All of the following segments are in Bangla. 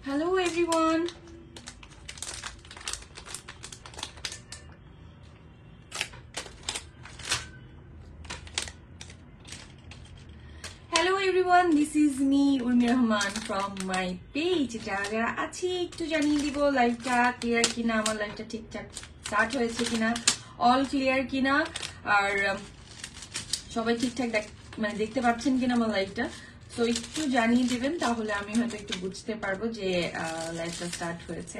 Hello everyone. Hello everyone, this is me Urmi Rahman from my page. যারা আছি একটু জানিয়ে দিব লাইভটা ক্লিয়ার কিনা, আমার লাইভটা ঠিকঠাক স্টার্ট হয়েছে কিনা, অল ক্লিয়ার কিনা, আর সবাই ঠিকঠাক মানে দেখতে পাচ্ছেন কিনা আমার লাইভটা। সো একটু জানিয়ে দিবেন, তাহলে আমি হয়তো একটু বুঝতে পারবো যে লাইভটা স্টার্ট হয়েছে।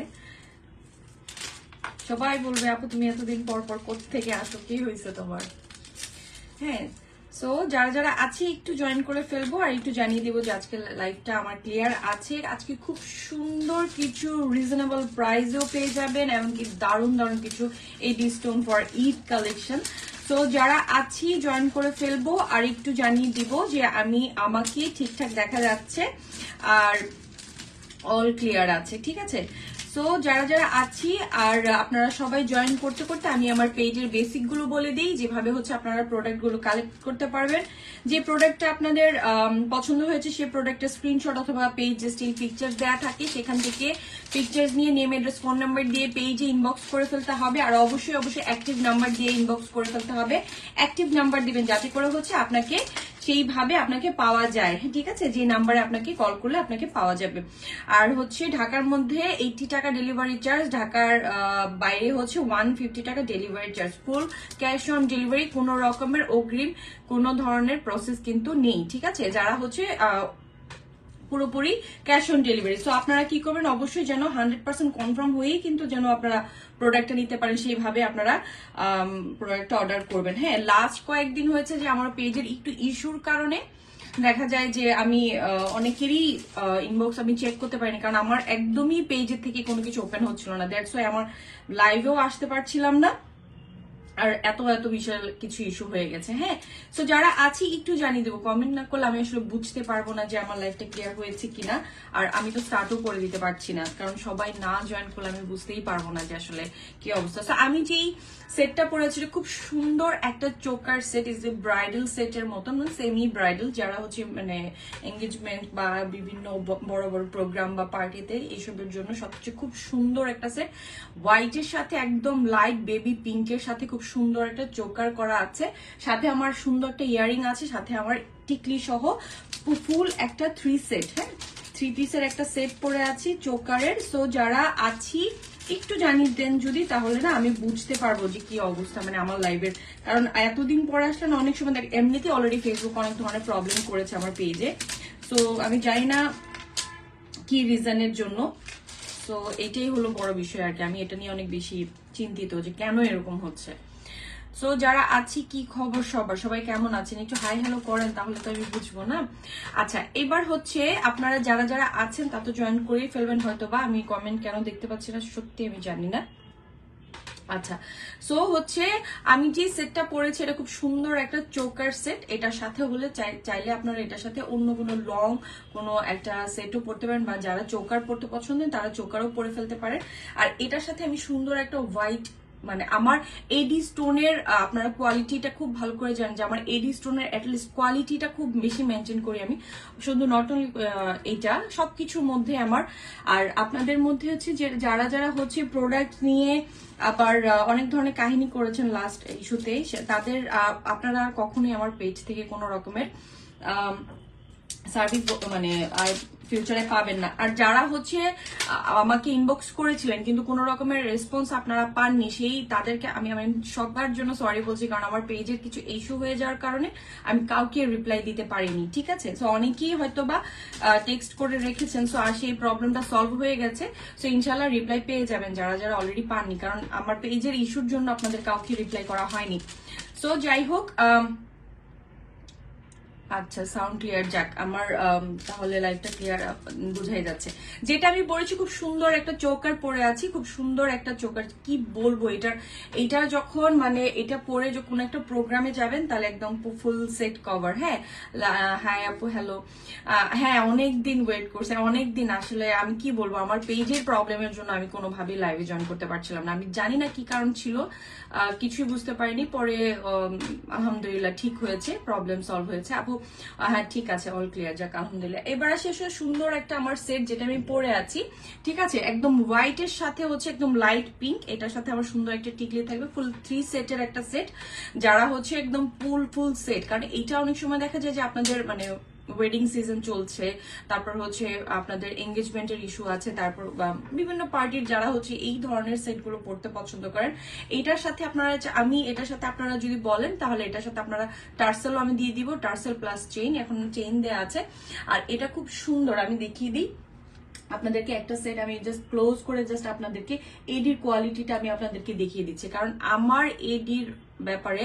সবাই বলবে আপু তুমি এতদিন পর পর কোথা থেকে আসো, কি হয়েছে তোমার? হ্যাঁ, সো যারা যারা আছে একটু জয়েন করে ফেলবো, আর একটু জানিয়ে দিব যে আজকে লাইভটা আমার ক্লিয়ার আছে। আজকে খুব সুন্দর কিছু রিজনেবল প্রাইসেও পেয়ে যাবেন, এমনকি দারুণ দারুণ কিছু এডি stone for Eid collection. So যারা আছি জয়েন করে ফেলবো, আর একটু জানিয়ে দিব যে আমাকে ঠিকঠাক দেখা যাচ্ছে আর অল ক্লিয়ার আছে, ঠিক আছে? সো যারা যারা আছি, আর আপনারা সবাই জয়েন করতে করতে আমি আমার পেজের বেসিক গুলো বলে দিই, যেভাবে হচ্ছে আপনারা প্রোডাক্ট গুলো কালেক্ট করতে পারবেন। যে প্রোডাক্টটা আপনাদের পছন্দ হয়েছে সেই প্রোডাক্টের স্ক্রিনশট অথবা পেজ স্টিল পিকচার দেওয়া থাকে, সেখান থেকে পিকচার নিয়ে নেম, অ্যাড্রেস, ফোন নাম্বার দিয়ে পেজে ইনবক্স করে ফেলতে হবে। আর অবশ্যই অবশ্যই অ্যাক্টিভ নাম্বার দিয়ে ইনবক্স করে ফেলতে হবে। অ্যাক্টিভ নাম্বার দিবেন যাতে করে হচ্ছে আপনাকে সেইভাবে আপনাকে পাওয়া যায়, ঠিক আছে? যে নাম্বারে আপনাকে কল করলে আপনাকে পাওয়া যাবে। আর হচ্ছে ঢাকার মধ্যে 80 টাকা ডেলিভারি চার্জ, ঢাকার বাইরে হচ্ছে 150 টাকা delivery charge. Full cash on delivery, কোনো রকমের অগ্রিম কোনো ধরনের প্রসেস কিন্তু নেই, ঠিক আছে? যারা হচ্ছে পুরোপুরি ক্যাশ অন ডেলিভারি। সো আপনারা কি করবেন, অবশ্যই যেন 100% কনফার্ম হয়েই কিন্তু যেন আপনারা প্রোডাক্টটা নিতে পারেন, সেইভাবে আপনারা প্রোডাক্টটা অর্ডার করবেন। হ্যাঁ, লাস্ট কয়েকদিন হয়েছে যে আমার পেজের একটু ইস্যুর কারণে দেখা যায় যে আমি অনেকেরই ইনবক্স আমি চেক করতে পারিনি, কারণ আমার একদমই পেজের থেকে কোনো কিছু ওপেন হচ্ছিল না। দ্যাটস ওয়াই আমার লাইভেও আসতে পারছিলাম না, আর এত এত বিষয় কিছু ইস্যু হয়ে গেছে। হ্যাঁ, সো যারা আছি একটু জানিয়ে দেবো, কমেন্ট না করলে আমি আসলে বুঝতে পারবো না যে আমার লাইফটা ক্লিয়ার হয়েছে কিনা। আর আমি তো স্টার্টও করে দিতে পারছি না, কারণ সবাই না জয়েন করলে আমি বুঝতেই পারবো না যে আসলে কি অবস্থা। সো আমি যেই সেটটা পরেছি খুব সুন্দর একটা choker set, is a bridal সেটের মতন, সেমি ব্রাইডাল, যারা হচ্ছে মানে এঙ্গেজমেন্ট বা বিভিন্ন বড় বড় প্রোগ্রাম বা পার্টিতে এইসবের জন্য সবচেয়ে খুব সুন্দর একটা সেট। হোয়াইটের সাথে একদম লাইট বেবি পিঙ্কের সাথে খুব সুন্দর একটা চোকার করা আছে, সাথে আমার সুন্দর একটা ইয়ারিং আছে, সাথে আমার টিকলি সহ ফুল একটা 3 সেট। হ্যাঁ, 3 পিসের একটা সেট পরে আছি চোকারের। সো যারা আছি একটু জানিয়ে দেন যদি, তাহলে না আমি বুঝতে পারবো যে কি অবস্থা মানে আমার লাইভের। কারণ এতদিন পরে আসলে না, অনেক সময় দেখ এমনিতে অলরেডি ফেসবুক অনেক ধরনের প্রবলেম করেছে আমার পেজে। সো আমি জানি না কি রিজনের জন্য। সো এটাই হলো বড় বিষয় আর কি, আমি এটা নিয়ে অনেক বেশি চিন্তিত যে কেন এরকম হচ্ছে। সো যারা আছি, কি খবর সবার, সবাই কেমন আছেন? একটু হাই হ্যালো করেন, তাহলে তো আমি বুঝবো না। আচ্ছা, এবার হচ্ছে আপনারা যারা যারা আছেন তা তো জয়েন করেই ফেলবেন হয়তো বা, আমি কমেন্ট কেন দেখতে পাচ্ছি না সত্যি আমি জানি না। আচ্ছা, সো হচ্ছে আমি যে সেটটা পরেছি এটা খুব সুন্দর একটা চোকার সেট। এটার সাথে হলে চাইলে আপনারা এটার সাথে অন্য কোনো লং কোনো একটা সেটও পরতে পারেন, বা যারা চোকার পরতে পছন্দ তারা চোকারও পরে ফেলতে পারেন। আর এটার সাথে আমি সুন্দর একটা হোয়াইট, মানে আমার এডি স্টোনের আপনারা কোয়ালিটিটা খুব ভালো করে জানেন যে আমার এডি স্টোনের অ্যাটলিস্ট কোয়ালিটিটা খুব বেশি মেনটেন করি আমি, শুধু নট অনলি এইটা, সবকিছুর মধ্যে আমার। আর আপনাদের মধ্যে হচ্ছে যে যারা যারা হচ্ছে প্রোডাক্ট নিয়ে আবার অনেক ধরনের কাহিনী করেছেন লাস্ট ইস্যুতে, তাদের আপনারা কখনোই আমার পেজ থেকে কোনো রকমের সার্ভিস মানে আর ফিউচারে পাবেন না। আর যারা হচ্ছে আমাকে ইনবক্স করেছিলেন কিন্তু কোনো রকমের রেসপন্স আপনারা পাননি, সেই তাদেরকে আমি সবার জন্য সরি বলছি, কারণ আমার পেজের কিছু ইস্যু হয়ে যাওয়ার কারণে আমি কাউকে রিপ্লাই দিতে পারিনি, ঠিক আছে? সো অনেকেই হয়তো বা টেক্সট করে রেখেছেন, সো আর সেই প্রবলেমটা সলভ হয়ে গেছে। সো ইনশাল্লাহ রিপ্লাই পেয়ে যাবেন যারা যারা অলরেডি পাননি, কারণ আমার পেজের ইস্যুর জন্য আপনাদের কাউকে রিপ্লাই করা হয়নি। সো যাই হোক, আচ্ছা সাউন্ড ক্লিয়ার, যাক আমার তাহলে লাইভটা ক্লিয়ার বুঝাই যাচ্ছে। যেটা আমি পরেছি খুব সুন্দর একটা চোকার পরে আছি, খুব সুন্দর একটা চোকার, কি বলবো এটা যখন মানে এটা পরে যখন একটা প্রোগ্রামে যাবেন তাহলে একদম ফুল সেট কভার। হ্যাঁ, হাই আপু, হ্যালো। হ্যাঁ, অনেকদিন ওয়েট করছে, অনেকদিন। আসলে আমি কি বলবো, আমার পেজের প্রবলেমের জন্য আমি কোনোভাবেই লাইভে জয়েন করতে পারছিলাম না। আমি জানি না কি কারণ ছিল, কিছুই বুঝতে পারিনি। পরে আলহামদুলিল্লাহ ঠিক হয়েছে, প্রবলেম সলভ হয়েছে। আপু হ্যাঁ ঠিক আছে, অল ক্লিয়ার, যাক আলহামদুলিল্লাহ। এবার আসে সুন্দর একটা আমার সেট যেটা আমি পরে আছি, ঠিক আছে, একদম হোয়াইটের সাথে হচ্ছে একদম লাইট পিঙ্ক, এটার সাথে আমার সুন্দর একটা টিকলি থাকবে, ফুল 3 সেটের একটা সেট, যারা হচ্ছে একদম ফুল সেট, কারণ এইটা অনেক সময় দেখা যায় যে আপনাদের মানে ওয়েডিং সিজন চলছে, তারপর হচ্ছে আপনাদের এঙ্গেজমেন্টের ইস্যু আছে, তারপর বিভিন্ন পার্টির যারা হচ্ছে এই ধরনের সেটগুলো পড়তে পছন্দ করেন, এটার সাথে আপনারা এটার সাথে আপনারা যদি বলেন তাহলে এটার সাথে আপনারা টার্সেলও আমি দিয়ে দিব, টার্সেল প্লাস চেইন, এখন চেইন দেওয়া আছে। আর এটা খুব সুন্দর, আমি দেখিয়ে দিই আপনাদেরকে একটা সেট, আমি জাস্ট ক্লোজ করে জাস্ট আপনাদেরকে এডির কোয়ালিটিটা আমি আপনাদেরকে দেখিয়ে দিচ্ছি, কারণ আমার এডির ব্যাপারে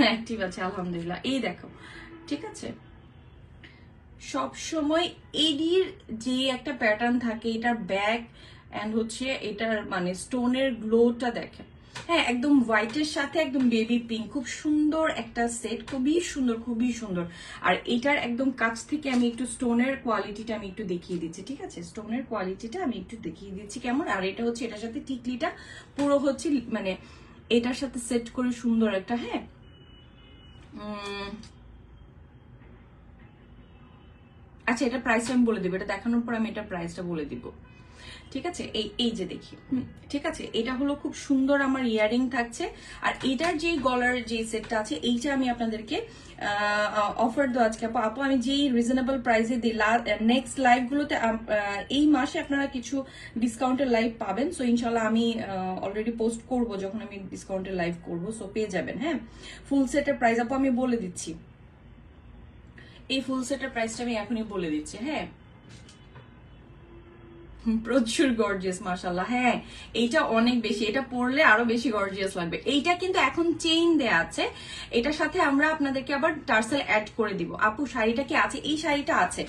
অ্যাক্টিভ আছে আলহামদুলিল্লাহ। এই দেখো, ঠিক আছে, সব সময় এডির যে একটা প্যাটার্ন থাকে, এটার ব্যাক এন্ড হচ্ছে এটার মানে স্টোনের গ্লোটা দেখেন, হ্যাঁ একদম হোয়াইটের সাথে একদম বেবি পিঙ্ক, খুব সুন্দর একটা সেট, খুবই সুন্দর। আর এটার একদম কাছ থেকে আমি একটু স্টোনের কোয়ালিটিটা আমি একটু দেখিয়ে দিচ্ছি, ঠিক আছে, স্টোনের কোয়ালিটিটা আমি একটু দেখিয়ে দিচ্ছি কেমন। আর এটা হচ্ছে এটার সাথে টিকলিটা পুরো হচ্ছে মানে এটার সাথে সেট করে সুন্দর একটা, হ্যাঁ আচ্ছা এটা প্রাইসটা আমি বলে দিব, এটা দেখানোর পর আমি এটা প্রাইসটা বলে দিব, ঠিক আছে। এই যে দেখি, ঠিক আছে, এটা হলো খুব সুন্দর আমার ইয়ারিং থাকছে। আর এটার যে গলার যে সেটটা আছে, এইটা আমি আপনাদেরকে অফার দেবো আজকে আপু, আমি যেই রিজনেবল প্রাইসে দিই, নেক্সট লাইভ গুলোতে এই মাসে আপনারা কিছু ডিসকাউন্টের লাইভ পাবেন, সো ইনশাল্লাহ আমি অলরেডি পোস্ট করব যখন আমি ডিসকাউন্টের লাইভ করব, সো পেয়ে যাবেন। হ্যাঁ, ফুল সেটের প্রাইস আপু আমি বলে দিচ্ছি, এই ফুল সেটের প্রাইসটা আমি এখনই বলে দিচ্ছি। হ্যাঁ, প্রচুর গর্জিয়াস মাশাআল্লাহ। হ্যাঁ, এইটা অনেক বেশি, এটা পরলে আরো বেশি গর্জিয়াস লাগবে। এইটা কিন্তু এখন চেইন দেয়া আছে, এটার সাথে আমরা আপনাদেরকে আবার টার্সেল অ্যাড করে দিব। আপু শাড়িটা কি আছে? এই শাড়িটা আছে,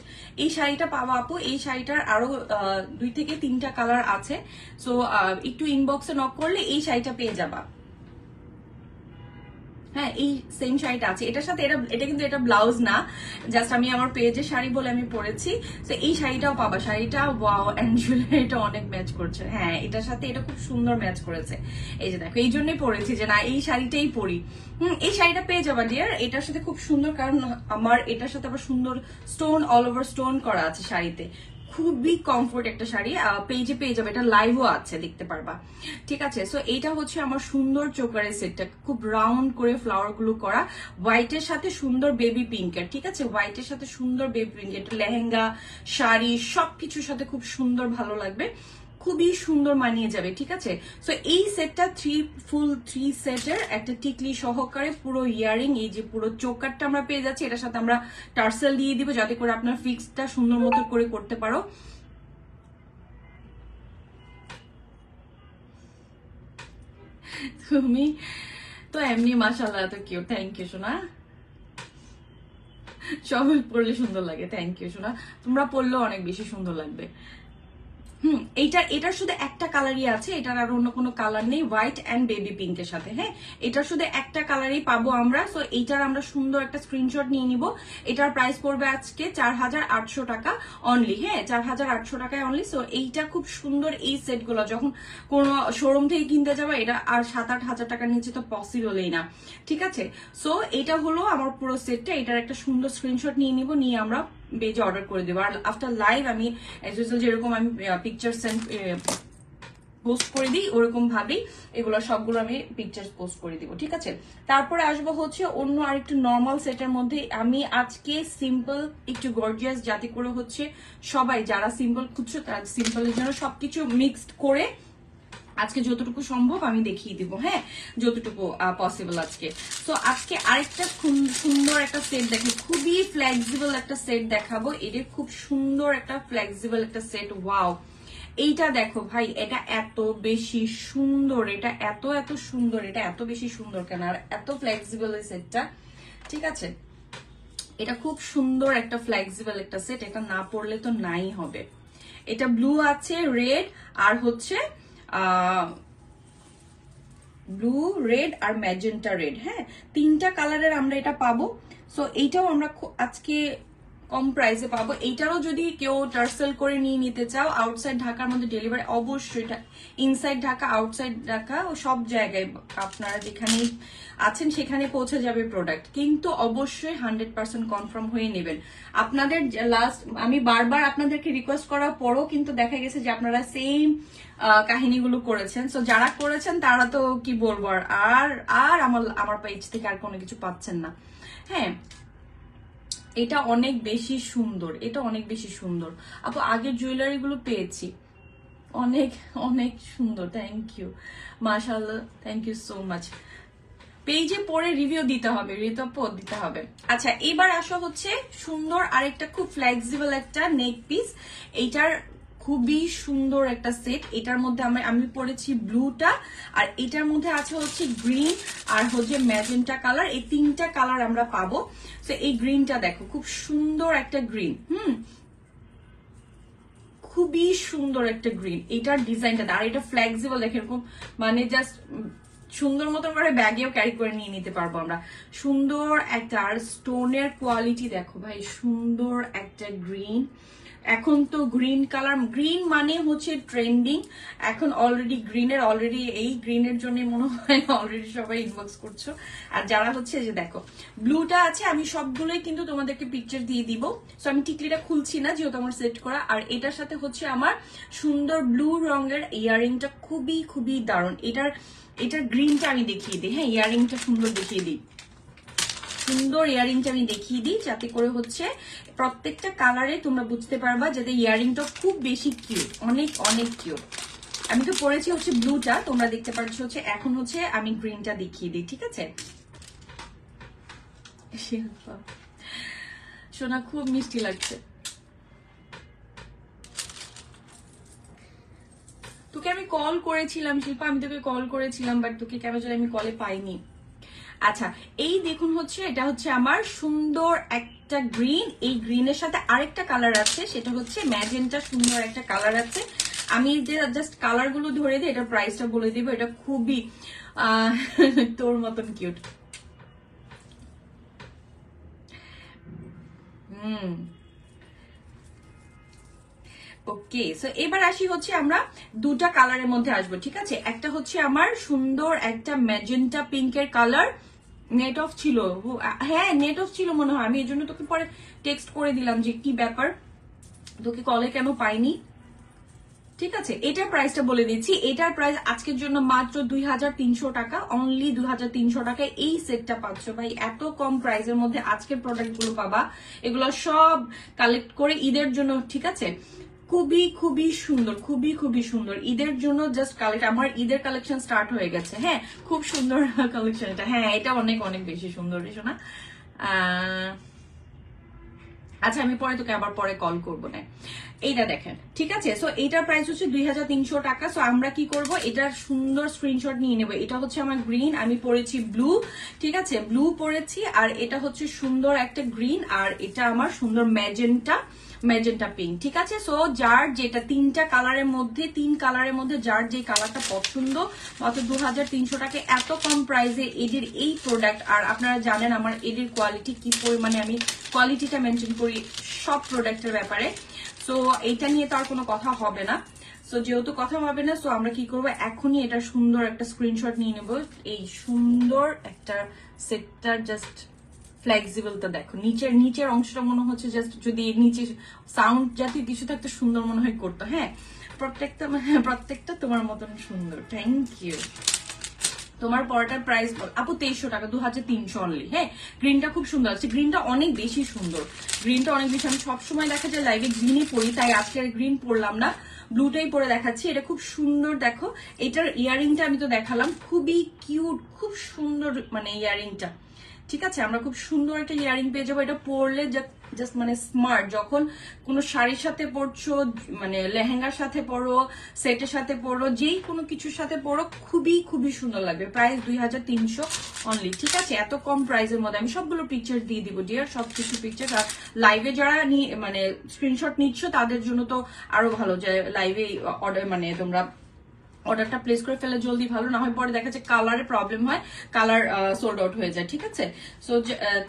এই শাড়িটা পাবো আপু, এই শাড়িটার আরো 2 থেকে 3টা কালার আছে, সো একটু ইনবক্সে নক করলে এই শাড়িটা পেয়ে যাবা। হ্যাঁ, এই সেম শাড়িটা আছে এটার সাথে, এটা কিন্তু এটা ব্লাউজ না, জাস্ট আমি আমার পেজে শাড়ি বলে আমি পরেছি, তো এই শাড়িটাও পাবা। শাড়িটা ওয়াও অ্যাঞ্জুলা, এটা অনেক ম্যাচ করছে। হ্যাঁ, এটার সাথে এটা খুব সুন্দর ম্যাচ করেছে, এই যে দেখো, এই জন্যই পরেছি যে না এই শাড়িটাই পরি। এই শাড়িটা পেয়ে যাবা ডিয়ার, এটার সাথে খুব সুন্দর, কারণ আমার এটার সাথে আবার সুন্দর স্টোন, অল ওভার স্টোন করা আছে শাড়িতে, খুবই কমফোর্ট একটা শাড়ি। পেজে পেয়ে যাবে, এটা লাইভও আছে, দেখতে পারবা, ঠিক আছে। সো এইটা হচ্ছে আমার সুন্দর চোকারের সেটটা, খুব রাউন্ড করে ফ্লাওয়ার গুলো করা, হোয়াইটের সাথে সুন্দর বেবি পিঙ্কের, ঠিক আছে, হোয়াইটের সাথে সুন্দর বেবি পিঙ্ক, এটা লেহেঙ্গা, শাড়ি সবকিছুর সাথে খুব সুন্দর ভালো লাগবে, খুবই সুন্দর মানিয়ে যাবে, ঠিক আছে। সো এই সেটটা ফুল 3 সেটের একটা টিকলি সহকারে পুরো ইয়ারিং, এই যে পুরো চোকারটা আমরা পেয়ে যাচ্ছি, এটার সাথে আমরা টার্সেল দিয়ে দিব যাতে করে আপনার ফিক্সটা সুন্দর মতো করে করতে পারো। তুমি তো এমনি মাশাআল্লাহ এত কিউট, থ্যাংক ইউ সোনা, সবাই পড়লে সুন্দর লাগে, থ্যাংক ইউ সোনা, তোমরা পড়লেও অনেক বেশি সুন্দর লাগবে। এটার শুধু একটা কালারই আছে, এটার আর অন্য কোনো কালার নেই, হোয়াইট এন্ড বেবি পিঙ্কের সাথে। হ্যাঁ, এটার শুধু একটা কালারই পাবো আমরা, সো এইটার আমরা সুন্দর একটা স্ক্রিনশট নিয়ে নিব। এটার প্রাইস পড়বে আজকে 4800 টাকা অনলি। হ্যাঁ, 4800 টাকায় অনলি। সো এইটা খুব সুন্দর, এই সেটগুলো যখন কোনো শোরুম থেকে কিনতে যাবে, এটা আর 7-8 হাজার টাকার নিচে তো পসিবলই না, ঠিক আছে। সো এটা হলো আমার পুরো সেটটা, এটার একটা সুন্দর স্ক্রিনশট নিয়ে নিব, নিয়ে আমরা পেজে অর্ডার করে দেবো। আর আফটার লাইভ আমি যেরকম আমি পিকচার সেন্ড পোস্ট করে দিই, ওরকম ভাবেই এগুলো সবগুলো আমি পিকচার পোস্ট করে দিব, ঠিক আছে। তারপরে আসবো হচ্ছে অন্য আরেকটু নর্মাল সেটের মধ্যে। আমি আজকে সিম্পল একটু গর্জিয়াস, যাতে করে হচ্ছে সবাই যারা সিম্পল খুঁজছো তারা সিম্পলের জন্য সবকিছু মিক্সড করে আজকে যতটুকু সম্ভব আমি দেখিয়ে দিব। হ্যাঁ, যতটুকু পসিবল আজকে। তো আজকে আরেকটা সুন্দর একটা সেট দেখো, খুবই ফ্লেক্সিবল একটা সেট দেখাবো। এটা খুব সুন্দর একটা ফ্লেক্সিবল একটা সেট, ওয়াও। এইটা দেখো ভাই, এটা এত বেশি সুন্দর, এটা এত সুন্দর, এটা এত বেশি সুন্দর কেন, আর এত ফ্লেক্সিবল এই সেটটা, ঠিক আছে। এটা খুব সুন্দর একটা ফ্লেক্সিবল একটা সেট, এটা না পরলে তো নাই হবে। এটা ব্লু আছে, রেড আর হচ্ছে ব্লু, রেড আর ম্যাজেন্টা রেড। হ্যাঁ, 3টা কালারের আমরা এটা পাবো। সো এইটাও আমরা আজকে কম প্রাইসে পাবো। এইটারও যদি কেউ টার্সেল করে নিয়ে নিতে চাও, আউটসাইড ঢাকার মধ্যে ডেলিভারি অবশ্যই, ইনসাইড ঢাকা আউটসাইড ঢাকা ও সব জায়গায় আপনারা যেখানে আছেন সেখানে পৌঁছে যাবে প্রোডাক্ট, কিন্তু অবশ্যই 100% কনফার্ম হয়ে নেবেন। আপনাদের লাস্ট আমি বারবার আপনাদেরকে রিকোয়েস্ট করার পরও কিন্তু দেখা গেছে যে আপনারা সেম কাহিনীগুলো করেছেন। সো যারা করেছেন তারা তো কি বলবো, আর আর আমার পেজ থেকে আর কোনো কিছু পাচ্ছেন না। হ্যাঁ, এটা অনেক বেশি সুন্দর, এটা অনেক বেশি সুন্দর আপু। আগের জুয়েলারি গুলো পেয়েছি, অনেক অনেক সুন্দর। থ্যাংক ইউ, মাশাআল্লাহ, থ্যাংক ইউ সো মাচ। পেজে পরে রিভিউ দিতে হবে, দিতে হবে। আচ্ছা, এবার আসা হচ্ছে সুন্দর আরেকটা খুব ফ্লেক্সিবল একটা নেক পিস। এইটার খুবই সুন্দর একটা সেট। এটার মধ্যে আমি পরেছি ব্লুটা, আর এটার মধ্যে আছে হচ্ছে গ্রিন আর হচ্ছে ম্যাজেন্টা কালার। এই তিনটা কালার আমরা পাবো। তো এই গ্রিনটা দেখো, খুব সুন্দর একটা গ্রিন। খুবই সুন্দর একটা গ্রিন। এটার ডিজাইনটা আর এটা ফ্লেক্সিবল, দেখে এরকম মানে জাস্ট সুন্দর মতো করে ব্যাগেও ক্যারি করে নিয়ে নিতে পারবো আমরা। সুন্দর একটা, আর স্টোনের কোয়ালিটি দেখো ভাই, সুন্দর একটা গ্রিন। এখন তো গ্রিন কালার, গ্রিন মানে হচ্ছে ট্রেন্ডিং এখন। অলরেডি গ্রিনের, অলরেডি এই গ্রিনের জন্য মনে হয় অলরেডি সবাই ইনবক্স করছো। আর যারা হচ্ছে যে দেখো ব্লুটা আছে, আমি সবগুলোই কিন্তু তোমাদেরকে পিকচার দিয়ে দিব। সো আমি টিকলিটা খুলছি না যেহেতু আমার সেট করা। আর এটার সাথে হচ্ছে আমার সুন্দর ব্লু রঙের ইয়ারিংটা, খুবই খুবই দারুণ। এটার গ্রিনটা আমি দেখিয়ে দিই। হ্যাঁ, ইয়ারিংটা সুন্দর দেখিয়ে দিই, সুন্দর ইয়ারিংটা আমি দেখিয়ে দিই, যাতে করে হচ্ছে প্রত্যেকটা কালারে তোমরা বুঝতে পারবা যাতে ইয়ারিংটা খুব বেশি কিউট, অনেক অনেক কিউট। আমি তো পরেছি হচ্ছে ব্লুটা, তোমরা দেখতে পাচ্ছ হচ্ছে। এখন হচ্ছে আমি গ্রিনটা দেখিয়ে দিই, ঠিক আছে? সোনা খুব মিষ্টি লাগছে। তোকে আমি কল করেছিলাম শিল্পা, আমি তোকে কল করেছিলাম, বাট তোকে কেন জানি আমি কলে পাইনি। আচ্ছা, এই দেখুন হচ্ছে এটা হচ্ছে আমার সুন্দর একটা গ্রিন। এই গ্রিনের সাথে আরেকটা কালার আছে, সেটা হচ্ছে ম্যাজেন্টা, সুন্দর একটা কালার আছে। আমি যে জাস্ট কালার গুলো ধরে দিই, এটার প্রাইসটা বলে দিব। এটা খুবই তোর মতন কিউট। ওকে, সো এবার আসি হচ্ছে আমরা দুটা কালারের মধ্যে আসবো, ঠিক আছে? একটা হচ্ছে আমার সুন্দর একটা ম্যাজেন্টা পিঙ্কের কালার। নেট অফ ছিল, হ্যাঁ নেট অফ ছিল মনে হয়। আমি এই জন্য তোকে পরে টেক্সট করে দিলাম যে কি ব্যাপার, তোকে কলে কেন পাইনি। ঠিক আছে, এটার প্রাইসটা বলে দিচ্ছি। এটার প্রাইস আজকের জন্য মাত্র 2300 টাকা, অনলি 2300 টাকায় এই সেটটা পাচ্ছ ভাই। এত কম প্রাইসের মধ্যে আজকের প্রোডাক্ট গুলো পাবা। এগুলো সব কালেক্ট করে ঈদের জন্য, ঠিক আছে? খুবই খুবই সুন্দর, খুবই খুবই সুন্দর ঈদের জন্য জাস্ট কালেক্ট। আমার ঈদের কালেকশন স্টার্ট হয়ে গেছে। হ্যাঁ, খুব সুন্দর কালেকশন এটা। হ্যাঁ, এটা অনেক অনেক বেশি সুন্দর রে সোনা। আচ্ছা, আমি পরে তোকে আবার পরে কল করবো না। এইটা দেখেন, ঠিক আছে? সো এইটার প্রাইস হচ্ছে 2300 টাকা। সো আমরা কি করব, এটার সুন্দর স্ক্রিনশট নিয়ে নেবো। এটা হচ্ছে আমার গ্রিন, আমি পরেছি ব্লু, ঠিক আছে? ব্লু পরেছি, আর এটা হচ্ছে সুন্দর একটা গ্রিন, আর এটা আমার সুন্দর ম্যাজেন্টা পিঙ্ক, ঠিক আছে? সো যার যেটা তিনটা কালারের মধ্যে, তিন কালারের মধ্যে যার যে কালারটা পছন্দ, মাত্র 2300 টাকা, এত কম প্রাইসে এদের এই প্রোডাক্ট। আর আপনারা জানেন আমার এদের কোয়ালিটি কি পরিমাণে, আমি কোয়ালিটিটা মেনশন করি সব প্রোডাক্টের ব্যাপারে। সো এইটা নিয়ে তো আর কোনো কথা হবে না। সো যেহেতু কথা হবে না, সো আমরা কি করবো, এখনই এটা সুন্দর একটা স্ক্রিনশট নিয়ে নেব। এই সুন্দর একটা সেটটার জাস্ট ফ্লেক্সিবলটা দেখো, নিচের অংশটা মনে হচ্ছে জাস্ট যদি নিচে সাউন্ড জাতীয় কিছু থাকতে সুন্দর মনে হয় করতো। হ্যাঁ, প্রত্যেকটা তোমার মতন সুন্দর। Thank you. তোমার পরটার প্রাইস বল আপু? 2300 টাকা, 2300 অনলি। হ্যাঁ, গ্রিনটা খুব সুন্দর আছে, গ্রিনটা অনেক বেশি সুন্দর, গ্রিনটা অনেক বেশি। আমি সবসময় দেখা যায় লাইভে গ্রিনই পরি, তাই আজকে আর গ্রিন পরলাম না, ব্লুটাই পরে দেখাচ্ছি। এটা খুব সুন্দর দেখো। এটার ইয়ারিংটা আমি তো দেখালাম, খুবই কিউট, খুব সুন্দর মানে ইয়ারিংটা, ঠিক আছে? আমরা খুব সুন্দর একটা ইয়ারিং পেয়ে যাবো। এটা পরলে জাস্ট মানে স্মার্ট, যখন কোনো শাড়ির সাথে পরছো, মানে লেহেঙ্গার সাথে পরো, সেটের সাথে পরো, যেই কোনো কিছুর সাথে পরো, খুবই খুবই সুন্দর লাগবে। প্রাইস 2300 অনলি, ঠিক আছে? এত কম প্রাইসের মধ্যে আমি সবগুলো পিকচার দিয়ে দিব ডিয়ার, সবকিছু পিকচার। আর লাইভে যারা মানে স্ক্রিনশট নিচ্ছ তাদের জন্য তো আরো ভালো, যে লাইভে অর্ডার মানে তোমরা অর্ডারটা প্লেস করে ফেলে জলদি, ভালো না হয় পরে দেখা যাচ্ছে কালারে প্রবলেম হয়, কালার সোল্ড আউট হয়ে যায়, ঠিক আছে? সো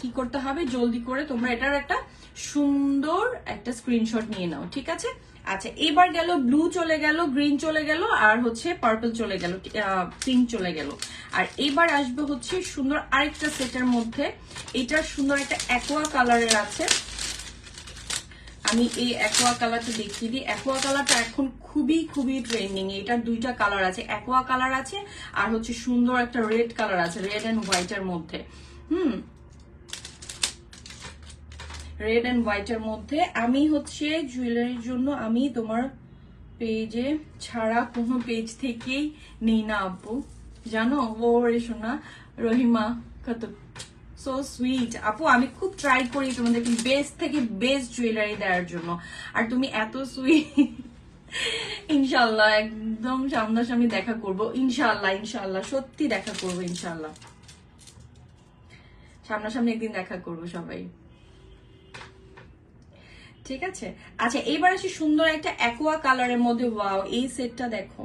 কি করতে হবে, জলদি করে তোমরা এটার একটা সুন্দর সুন্দর একটা স্ক্রিনশট নিয়ে নাও, ঠিক আছে? আচ্ছা, এবার গেল ব্লু চলে গেল, গ্রিন চলে গেল, আর হচ্ছে পার্পল চলে গেল, পিঙ্ক চলে গেল। আর এবার আসবে হচ্ছে সুন্দর আরেকটা সেটের মধ্যে, এটার সুন্দর একটা অ্যাকোয়া কালারের আছে। আমি এই অ্যাকোয়া কালারটা দেখিয়ে দিই। অ্যাকোয়া কালারটা এখন খুবই খুবই ট্রেন্ডিং। এটার দুইটা কালার আছে, অ্যাকোয়া কালার আছে আর হচ্ছে সুন্দর একটা রেড কালার আছে, রেড এন্ড হোয়াইটের মধ্যে। রেড এন্ড হোয়াইটের মধ্যে। আমি হচ্ছে জুয়েলারির জন্য আমি তোমার পেজে ছাড়া কোনো পেজ থেকেই নেই না আপু, জানো? ও রে শোনা, রহিমা কত সো সুইট আপু। আমি খুব ট্রাই করি তোমাদেরকে বেস্ট থেকে বেস্ট জুয়েলারি দেওয়ার জন্য, আর তুমি এত সুইট। ইনশাল্লাহ একদম সামনাসামনি দেখা করবো, ইনশাল্লাহ ইনশাল্লাহ, সত্যি দেখা করবো ইনশাল্লাহ, সামনাসামনি একদিন দেখা করবো সবাই, ঠিক আছে? আচ্ছা, এইবার আসি সুন্দর একটা অ্যাকোয়া কালারের মধ্যে। ওয়াও, এই সেটটা দেখো,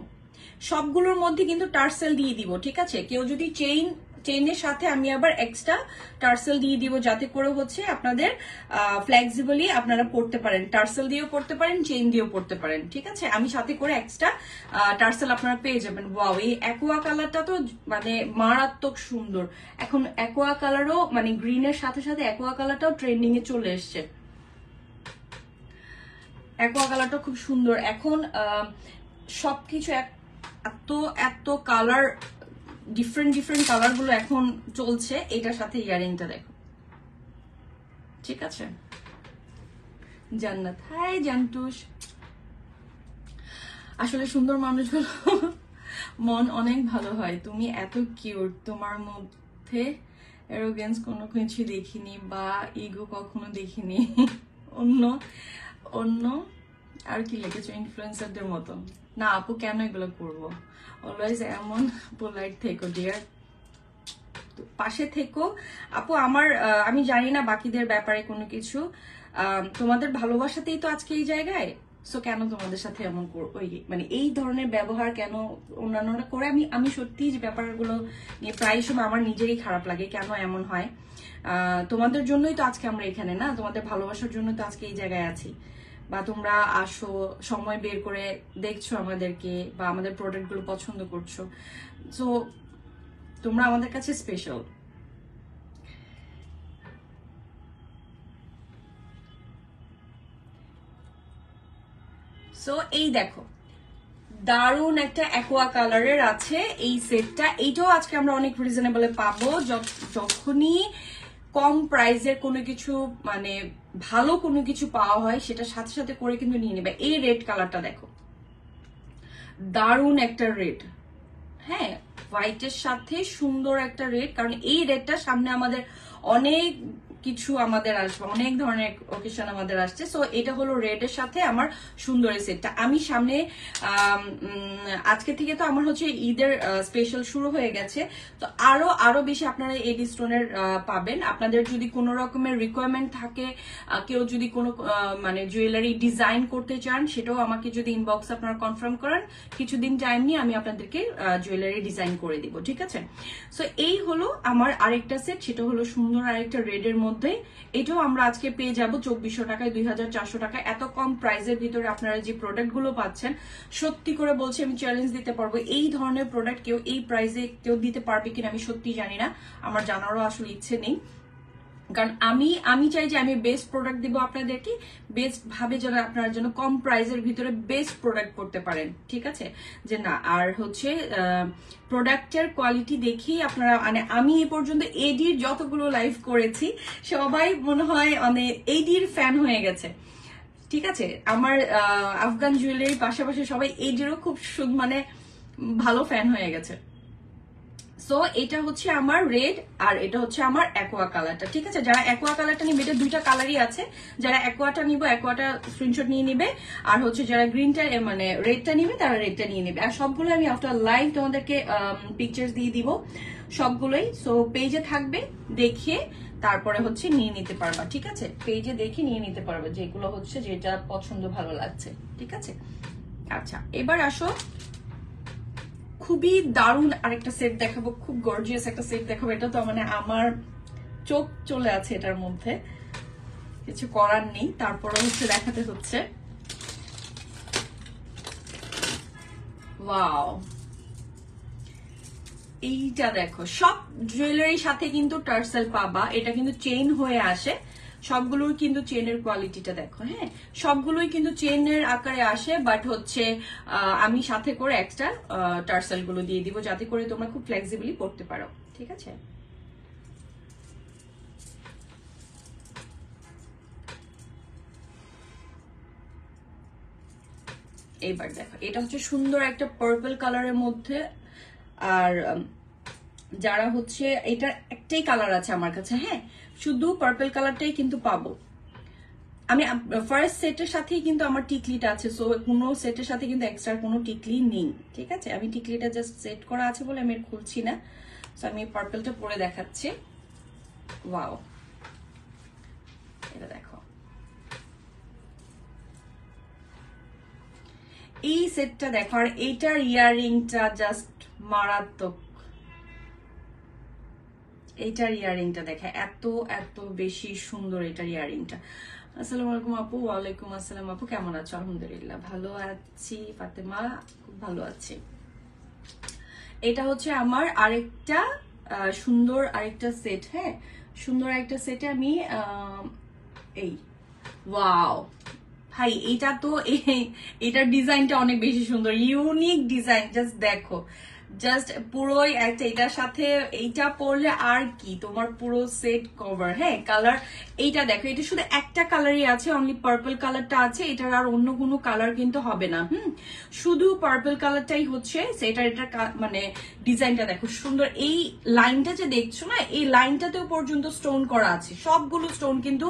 সবগুলোর মধ্যে কিন্তু টার্সেল দিয়ে দিব, ঠিক আছে? কেউ যদি চেইনের সাথে আমি আবার এক্সট্রা টার্সেল দিয়ে দিব, যাতে করে হচ্ছে আপনাদের ফ্লেক্সিবলি আপনারা পড়তে পারেন, টার্সেল দিয়েও পড়তে পারেন, চেইন দিয়েও পড়তে পারেন, ঠিক আছে? আমি সাথে করে এক্সট্রা টার্সেল আপনারা পেয়ে যাবেন। ওয়াও, এই অ্যাকোয়া কালারটা তো মানে মারাত্মক সুন্দর। এখন অ্যাকোয়া কালারও মানে গ্রিনের সাথে সাথে অ্যাকোয়া কালারটাও ট্রেন্ডিং এ চলে এসছে। অ্যাকোয়া কালারটা খুব সুন্দর। এখন সবকিছু এত এত কালার, ডিফারেন্ট ডিফারেন্ট কালার গুলো এখন চলছে। এটার সাথে ইয়ারিংটা দেখো, ঠিক আছে? জান্নাত, হাই জান্তুস। আসলে সুন্দর মানুষগুলো মন অনেক ভালো হয়। তুমি এত কিউট, তোমার মধ্যে অ্যারোগেন্স কোনো কিছু দেখিনি বা ইগো কখনো দেখিনি। অন্য অন্য আর কি লিখেছো? ইনফ্লুয়েন্সারদের মতো। না আপু, কেন এগুলো করবো? অলওয়েজ এমন পোলাইট থেকো ডিয়ার, পাশে থেকো আপু আমার। আমি জানি না বাকিদের ব্যাপারে কোনো কিছু, তোমাদের ভালোবাসাতেই তো আজকে এই জায়গায়। সো কেন তোমাদের সাথে এমন ওই মানে এই ধরনের ব্যবহার কেন অন্যান্যরা করে? আমি সত্যি যে ব্যাপারগুলো নিয়ে প্রায় সময় আমার নিজেরই খারাপ লাগে, কেন এমন হয়। তোমাদের জন্যই তো আজকে আমরা এখানে, না? তোমাদের ভালোবাসার জন্য তো আজকে এই জায়গায় আছি, বা তোমরা আসো সময় বের করে দেখছো আমাদেরকে, বা আমাদের প্রোডাক্টগুলো পছন্দ করছো। সো তোমরা আমাদের কাছে স্পেশাল। সো এই দেখো, দারুন একটা অ্যাকোয়া কালারের আছে এই সেটটা। এইটাও আজকে আমরা অনেক রিজনেবলে পাবো। যখনই কম প্রাইসের কোনো কিছু মানে ভালো কোনো কিছু পাওয়া হয়, সেটা সাথে সাথে করে কিন্তু নিয়ে নেবে। এই রেড কালারটা দেখো, দারুন একটা রেড। হ্যাঁ, হোয়াইটের সাথে সুন্দর একটা রেড, কারণ এই রেডটা সামনে আমাদের অনেক কিছু আমাদের আসবে, অনেক ধরনের ওকেশন আমাদের আসছে। সো এটা হলো রেডের সাথে আমার সুন্দর এই সেটটা। আমি সামনে আজকে থেকে তো আমার হচ্ছে ঈদের স্পেশাল শুরু হয়ে গেছে, তো আরো বেশি আপনারা এডি স্টোনের পাবেন। আপনাদের যদি কোনো রকমের রিকোয়ারমেন্ট থাকে, কেউ যদি কোনো মানে জুয়েলারি ডিজাইন করতে চান, সেটাও আমাকে যদি ইনবক্স আপনারা কনফার্ম করেন, কিছুদিন টাইম নিয়ে আমি আপনাদেরকে জুয়েলারি ডিজাইন করে দিব, ঠিক আছে? সো এই হলো আমার আরেকটা সেট, সেটা হলো সুন্দর আরেকটা রেডের মধ্যে। এটাও আমরা আজকে পেয়ে যাব 2400 টাকায়, 2400 টাকায়। এত কম প্রাইসের ভিতরে আপনারা যে প্রোডাক্ট গুলো পাচ্ছেন, সত্যি করে বলছি আমি চ্যালেঞ্জ দিতে পারবো, এই ধরনের প্রোডাক্ট কেউ এই প্রাইসে কেউ দিতে পারবে কিনা আমি সত্যি জানি না, আমার জানারও আসলে ইচ্ছে নেই। কারণ আমি চাই যে আমি বেস্ট প্রোডাক্ট দিব আপনাদেরকে, বেস্ট ভাবে যেন আপনারা যেন কম প্রাইসের ভিতরে বেস্ট প্রোডাক্ট করতে পারেন, ঠিক আছে? যে না, আর হচ্ছে প্রোডাক্টের কোয়ালিটি দেখেই আপনারা, মানে আমি এ পর্যন্ত এডির যতগুলো লাইভ করেছি সবাই মনে হয় মানে এডির ফ্যান হয়ে গেছে, ঠিক আছে? আমার আফগান জুয়েলারির পাশাপাশি সবাই এডিরও খুব মানে ভালো ফ্যান হয়ে গেছে। সো এটা হচ্ছে আমার রেড, আর এটা হচ্ছে আমার অ্যাকোয়া কালারটা, ঠিক আছে? যারা অ্যাকোয়া কালারটা নিবে, এটা দুইটা কালারই আছে, যারা অ্যাকোয়াটা নিবে অ্যাকোয়াটা স্ক্রিনশট নিয়ে নিবে, আর হচ্ছে যারা গ্রিনটা মানে রেডটা নিবে তারা রেডটা নিয়ে নিবে। আর সবগুলো আমি আফটার লাইভ তোমাদেরকে পিকচার্স দিয়ে দিব সবগুলোই। সো পেজে থাকবে, দেখে তারপরে হচ্ছে নিয়ে নিতে পারবা, ঠিক আছে? পেজে দেখে নিয়ে নিতে পারবা যেগুলো হচ্ছে যেটা পছন্দ ভালো লাগছে, ঠিক আছে? আচ্ছা, এবার আসো, খুবই দারুণ আরেকটা সেট দেখাবো, খুব গর্জিয়াস একটা সেট দেখাবো। এটা তো মানে আমার চোখ চলে আছে এটার মধ্যে। কিছু করার নেই, তারপরে হচ্ছে দেখাতে হচ্ছে। ওয়াও, এইটা দেখো, সব জুয়েলারির সাথে কিন্তু টার্সেল পাবা, এটা কিন্তু চেইন হয়ে আসে, সবগুলোর কিন্তু চেইনের কোয়ালিটিটা দেখো। হ্যাঁ, সবগুলোই কিন্তু চেইনের আকারে আসে, বাট হচ্ছে আমি সাথে করে এক্সট্রা টার্সেল গুলো দিয়ে দিব, যাতে করে তোমরা খুব ফ্লেক্সিবলি পড়তে পারো। ঠিক আছে, এইবার দেখো, এটা হচ্ছে সুন্দর একটা পার্পল কালারের মধ্যে। আর যারা হচ্ছে, এটা একটাই কালার আছে আমার কাছে, হ্যাঁ, শুধু পার্পল কালারটাই কিন্তু পাবো আমি। ফার্স্ট সেটের সাথেই কিন্তু আমার টিকলিটা আছে, সো কোনো সেটের সাথে কিন্তু এক্সট্রা কোনো টিকলি নেই। ঠিক আছে, আমি টিকলিটা জাস্ট সেট করা আছে বলে আমি খুলছি না, সো আমি পার্পলটা পরে দেখাচ্ছি। ওয়াও, এটা দেখো, এই সেটটা দেখো, আর এইটার ইয়াররিংটা জাস্ট মারাত্মক। এইটার ইয়াররিংটা দেখে এত এত বেশি সুন্দর এটার ইয়াররিংটা। আসসালামু আলাইকুম আপু। ওয়ালাইকুম আসসালাম আপু, কেমন আছো? আলহামদুলিল্লাহ ভালো আছি ফাতেমা, খুব ভালো আছি। এটা হচ্ছে আমার আরেকটা সুন্দর আরেকটা সেট। হ্যাঁ, সুন্দর একটা সেটে আমি এই, ওয়াও ভাই, এটা তো এটার ডিজাইনটা অনেক বেশি সুন্দর, ইউনিক ডিজাইন। জাস্ট দেখো, জাস্ট পুরোই একটা, এটার সাথে এইটা পরলে আর কি তোমার পুরো সেট কভার। হ্যাঁ, কালার এইটা দেখো, এটা শুধু একটা কালারই আছে, অনলি পার্পল কালারটা আছে, এটার আর অন্য কোনো কালার কিন্তু হবে না। শুধু পার্পল কালারটাই হচ্ছে সেটার। এটার মানে ডিজাইনটা দেখো সুন্দর, এই লাইনটা যে দেখছো না, এই লাইনটাতেও পর্যন্ত স্টোন করা আছে, সবগুলো স্টোন কিন্তু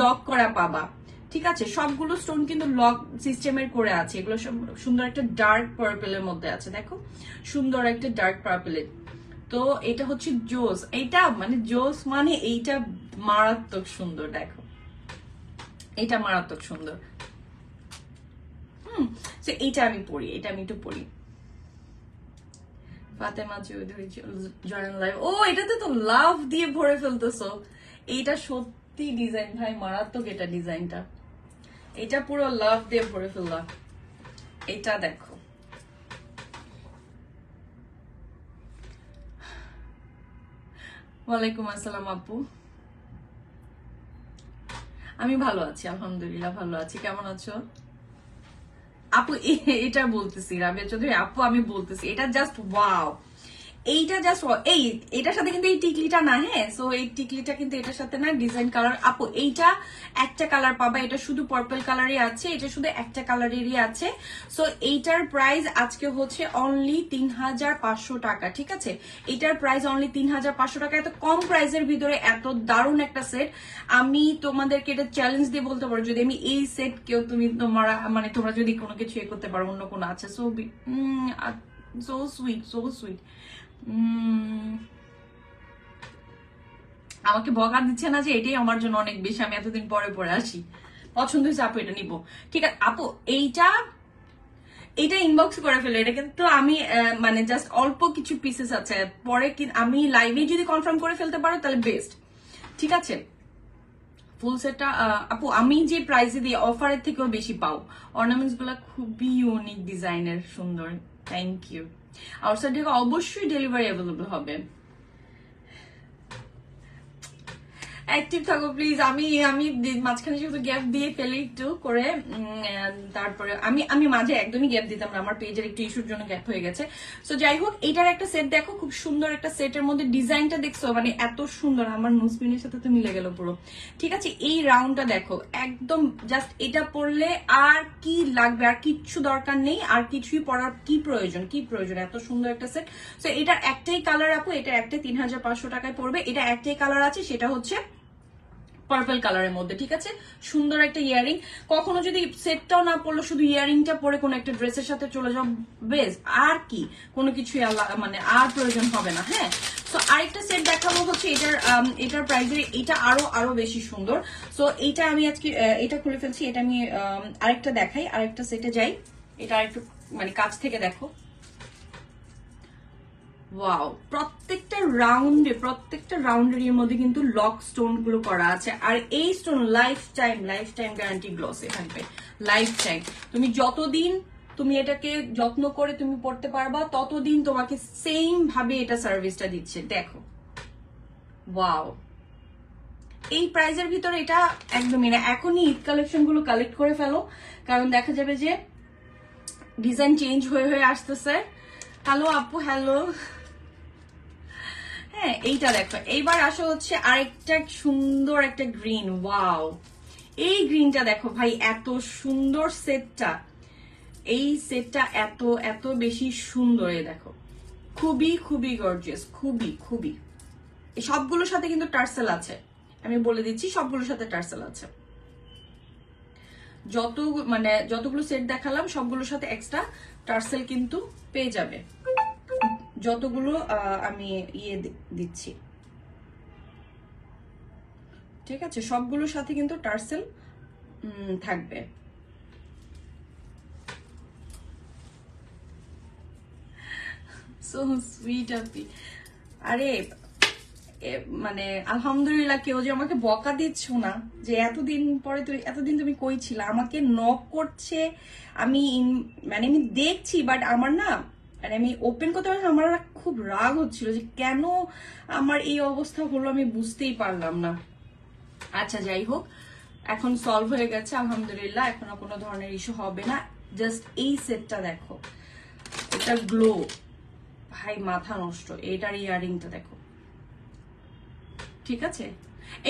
লক করা পাবা। ঠিক আছে, সবগুলো স্টোন কিন্তু লক সিস্টেমের করে আছে, এগুলো সুন্দর একটা ডার্ক পার্পলের মধ্যে আছে, দেখো সুন্দর একটা ডার্ক পার্পলের। তো এটা হচ্ছে জোস, এইটা মানে জোস মানে এইটা মারাত্মক সুন্দর, দেখো এটা মারাত্মক সুন্দর। তো এইটা আমি পড়ি, এটা আমি একটু পড়ি। Fatema Chowdhury join live. ও, এটাতে তো লাভ দিয়ে ভরে ফেলতেছো, এইটা সত্যি ডিজাইন ভাই মারাত্মক, এটা ডিজাইনটা, এটা পুরো লাভ দিয়ে ভরে ফেললাম। এটা দেখো, ওয়ালাইকুম আসসালাম আপু, আমি ভালো আছি আলহামদুলিল্লাহ, ভালো আছি, কেমন আছো আপু? এটা বলতেছি রাবিয়া চৌধুরী আপু, আমি বলতেছি এটা জাস্ট ওয়াও, এইটা জাস্ট এই, এটার সাথে কিন্তু এই টিকলিটা না। হ্যাঁ, সো এই টিকলিটা কিন্তু এটার সাথে না, ডিজাইন কালার। আপু এইটা একটা কালার পাবা, এটা শুধু পার্পল কালারই আছে, এটা শুধু একটা কালারেরই আছে। সো এইটার প্রাইস আজকে হচ্ছে অনলি ৩৫০০ টাকা। ঠিক আছে, এটার প্রাইস অনলি ৩৫০০ টাকা। এত কম প্রাইসের ভিতরে এত দারুণ একটা সেট, আমি তোমাদেরকে এটা চ্যালেঞ্জ দিয়ে বলতে পারো, যদি আমি এই সেট কেউ মানে তোমরা যদি কোনো কিছু এ করতে পারো, অন্য কোনো আছে। So so sweet, so sweet. আমাকে বকা দিচ্ছে না যে এটাই আমার জন্য অনেক বেশি, আমি এতদিন পরে পরে আসি, পছন্দ হয়েছে আপু, এটা নিবো। ঠিক আছে আপু, এইটা ইনবক্স করে ফেলে, এটা কিন্তু আমি মানে জাস্ট অল্প কিছু পিসেস আছে, পরে আমি লাইভে যদি কনফার্ম করে ফেলতে পারো তাহলে বেস্ট। ঠিক আছে, ফুল সেটটা আপু আমি যে প্রাইসে দিই অফারের থেকেও বেশি পাও। অর্নামেন্টস গুলা খুবই ইউনিক ডিজাইনের, সুন্দর। Thank you. আউটসাইড থেকে অবশ্যই ডেলিভারি অ্যাভেলেবল হবে। অ্যাক্টিভ থাকো প্লিজ। আমি মাঝখানে শুধু গ্যাপ দিয়ে ফেলি একটু করে, তারপরে আমি মাঝে একদমই গ্যাপ দিতাম না, আমার পেজের একটু ইস্যুর জন্য গ্যাপ হয়ে গেছে। সো যাই হোক, এটার একটা সেট দেখো, খুব সুন্দর একটা সেটের মধ্যে ডিজাইনটা দেখছো, মানে এত সুন্দর, আমার নোজপিনের সাথে তো মিলে গেল পুরো। ঠিক আছে, এই রাউন্ডটা দেখো, একদম জাস্ট এটা পরলে আর কি লাগবে, আর কিচ্ছু দরকার নেই, আর কিছুই পরার কি প্রয়োজন, এত সুন্দর একটা সেট। সো এটার একটাই কালার আপু, এটা একটাই ৩৫০০ টাকায় পড়বে। এটা একটাই কালার আছে, সেটা হচ্ছে পার্পল কালারের মধ্যে। ঠিক আছে, সুন্দর একটা ইয়ারিং। কখনো যদি সেটটাও না পড়লো, শুধু ইয়ারিংটা পরে কোনো একটা ড্রেসের সাথে চলে যাও, বেশ, আর কি কোনো কিছু মানে আর প্রয়োজন হবে না। হ্যাঁ, তো আরেকটা সেট দেখাবো হচ্ছে এটার প্রাইসের, এটা আরো বেশি সুন্দর। সো এইটা আমি আজকে এটা খুলে ফেলছি, এটা আমি আরেকটা দেখাই, আরেকটা সেটে যাই। এটা আরেকটু মানে কাছ থেকে দেখো, ওয়াও, প্রত্যেকটা রাউন্ডের এর মধ্যে কিন্তু লক স্টোন গুলো করা আছে। আর এই স্টোন লাইফ টাইম গ্যারান্টি গ্লসে থাকবে, লাইফ টাইম। তুমি যতদিন তুমি এটাকে যত্ন করে তুমি পড়তে পারবা, ততদিন তোমাকে সেম ভাবে এটা সার্ভিসটা দিচ্ছে। দেখো, ওয়াও, এই প্রাইজের ভিতরে এটা একদমই না। এখনই ঈদ কালেকশন গুলো কালেক্ট করে ফেলো, কারণ দেখা যাবে যে ডিজাইন চেঞ্জ হয়ে আসতেছে। হ্যালো আপু, হ্যালো। হ্যাঁ, এইটা দেখো। এইবার আসো হচ্ছে আরেকটা সুন্দর একটা গ্রিন। ওয়াও, এই গ্রিনটা দেখো ভাই, এত সুন্দর সেটটা। এই সেটটা এত এত বেশি সুন্দর। এই দেখো, খুবই খুবই গর্জিয়াস, খুবই। সবগুলোর সাথে কিন্তু টার্সেল আছে, আমি বলে দিচ্ছি, সবগুলোর সাথে টার্সেল আছে। যতগুলো সেট দেখালাম সবগুলোর সাথে এক্সট্রা টার্সেল কিন্তু পেয়ে যাবে, যতগুলো আমি দিচ্ছি। ঠিক আছে, সবগুলোর সাথে কিন্তু টার্সেল থাকবে। সো সুইট আপি। আরে মানে আলহামদুলিল্লাহ, কেউ যে আমাকে বকা দিচ্ছ না যে এতদিন পরে এতদিন তুমি কই ছিলা, আমাকে নক করছে। আমি মানে আমি দেখছি, বাট আমার না, মানে আমি ওপেন করতে পারছি, আমার খুব রাগ হচ্ছিল যে কেন আমার এই অবস্থা হলো, আমি বুঝতেই পারলাম না। আচ্ছা, যাই হোক, এখন সলভ হয়ে গেছে আলহামদুলিল্লাহ, এখন কোনো ধরনের ইস্যু হবে না। জাস্ট এই সেটটা দেখো, এটা গ্লো ভাই, মাথা নষ্ট। এটার ইয়ারিংটা দেখো, ঠিক আছে,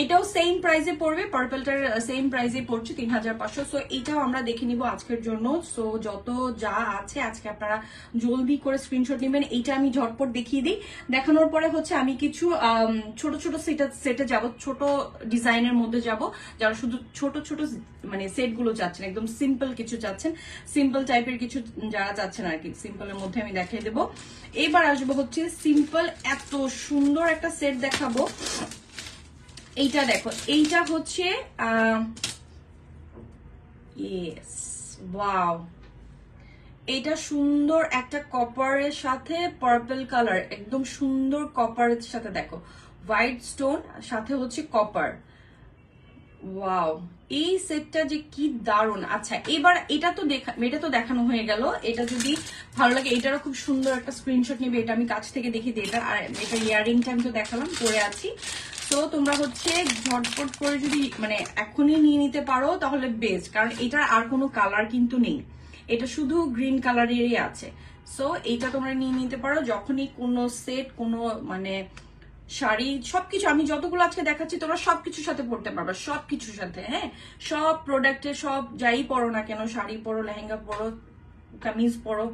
এটাও সেম প্রাইসে পড়বে, পার্পলটার সেম প্রাইসে পড়ছে 3500। সো এটাও আমরা দেখে নিব আজকের জন্য। সো যত যা আছে আজকে আপনারা জলদি করে স্ক্রিনশট নেবেন। এইটা আমি ঝটপট দেখিয়ে দিই, দেখানোর পরে হচ্ছে আমি কিছু ছোট ছোট সেটে যাব, ছোট ডিজাইনের মধ্যে যাব। যারা শুধু ছোট ছোট মানে সেট গুলো চাচ্ছেন, একদম সিম্পল কিছু চাচ্ছেন, সিম্পল টাইপের কিছু যারা চাচ্ছেন আর কি, সিম্পলের মধ্যে আমি দেখিয়ে দেবো। এবার আসবো হচ্ছে সিম্পল, এত সুন্দর একটা সেট দেখাবো। এইটা দেখো, এইটা হচ্ছে ওয়াও, এইটা সুন্দর একটা কপারের সাথে পার্পল কালার, একদম সুন্দর কপারের সাথে দেখো হোয়াইট স্টোন, সাথে হচ্ছে কপার। ওয়াও, এই সেটটা যে কি দারুণ। আচ্ছা, এবার এটা তো দেখানো হয়ে গেল। এটা যদি ভালো লাগে, এটারও খুব সুন্দর একটা স্ক্রিনশট নিবে। এটা আমি কাছ থেকে দেখি দিই। আর এটা ইয়ারিংটা আমি তো দেখালাম, পরে আছি। তো তোমরা হচ্ছে ঝটপট করে যদি মানে এখনই নিয়ে নিতে পারো তাহলে বেস্ট, কারণ এটার আর কোনো কালার কিন্তু নেই, এটা শুধু গ্রিন কালারেরই আছে। সো এইটা তোমরা নিয়ে নিতে পারো যখনই কোনো সেট, কোনো মানে শাড়ি, সবকিছু আমি যতগুলো আজকে দেখাচ্ছি তোমরা সবকিছুর সাথে পড়তে পারবে, সবকিছুর সাথে। হ্যাঁ, সব প্রোডাক্টে, সব যাই পরো না কেন, শাড়ি পরো, লেহেঙ্গা পরো, কামিজ পরো,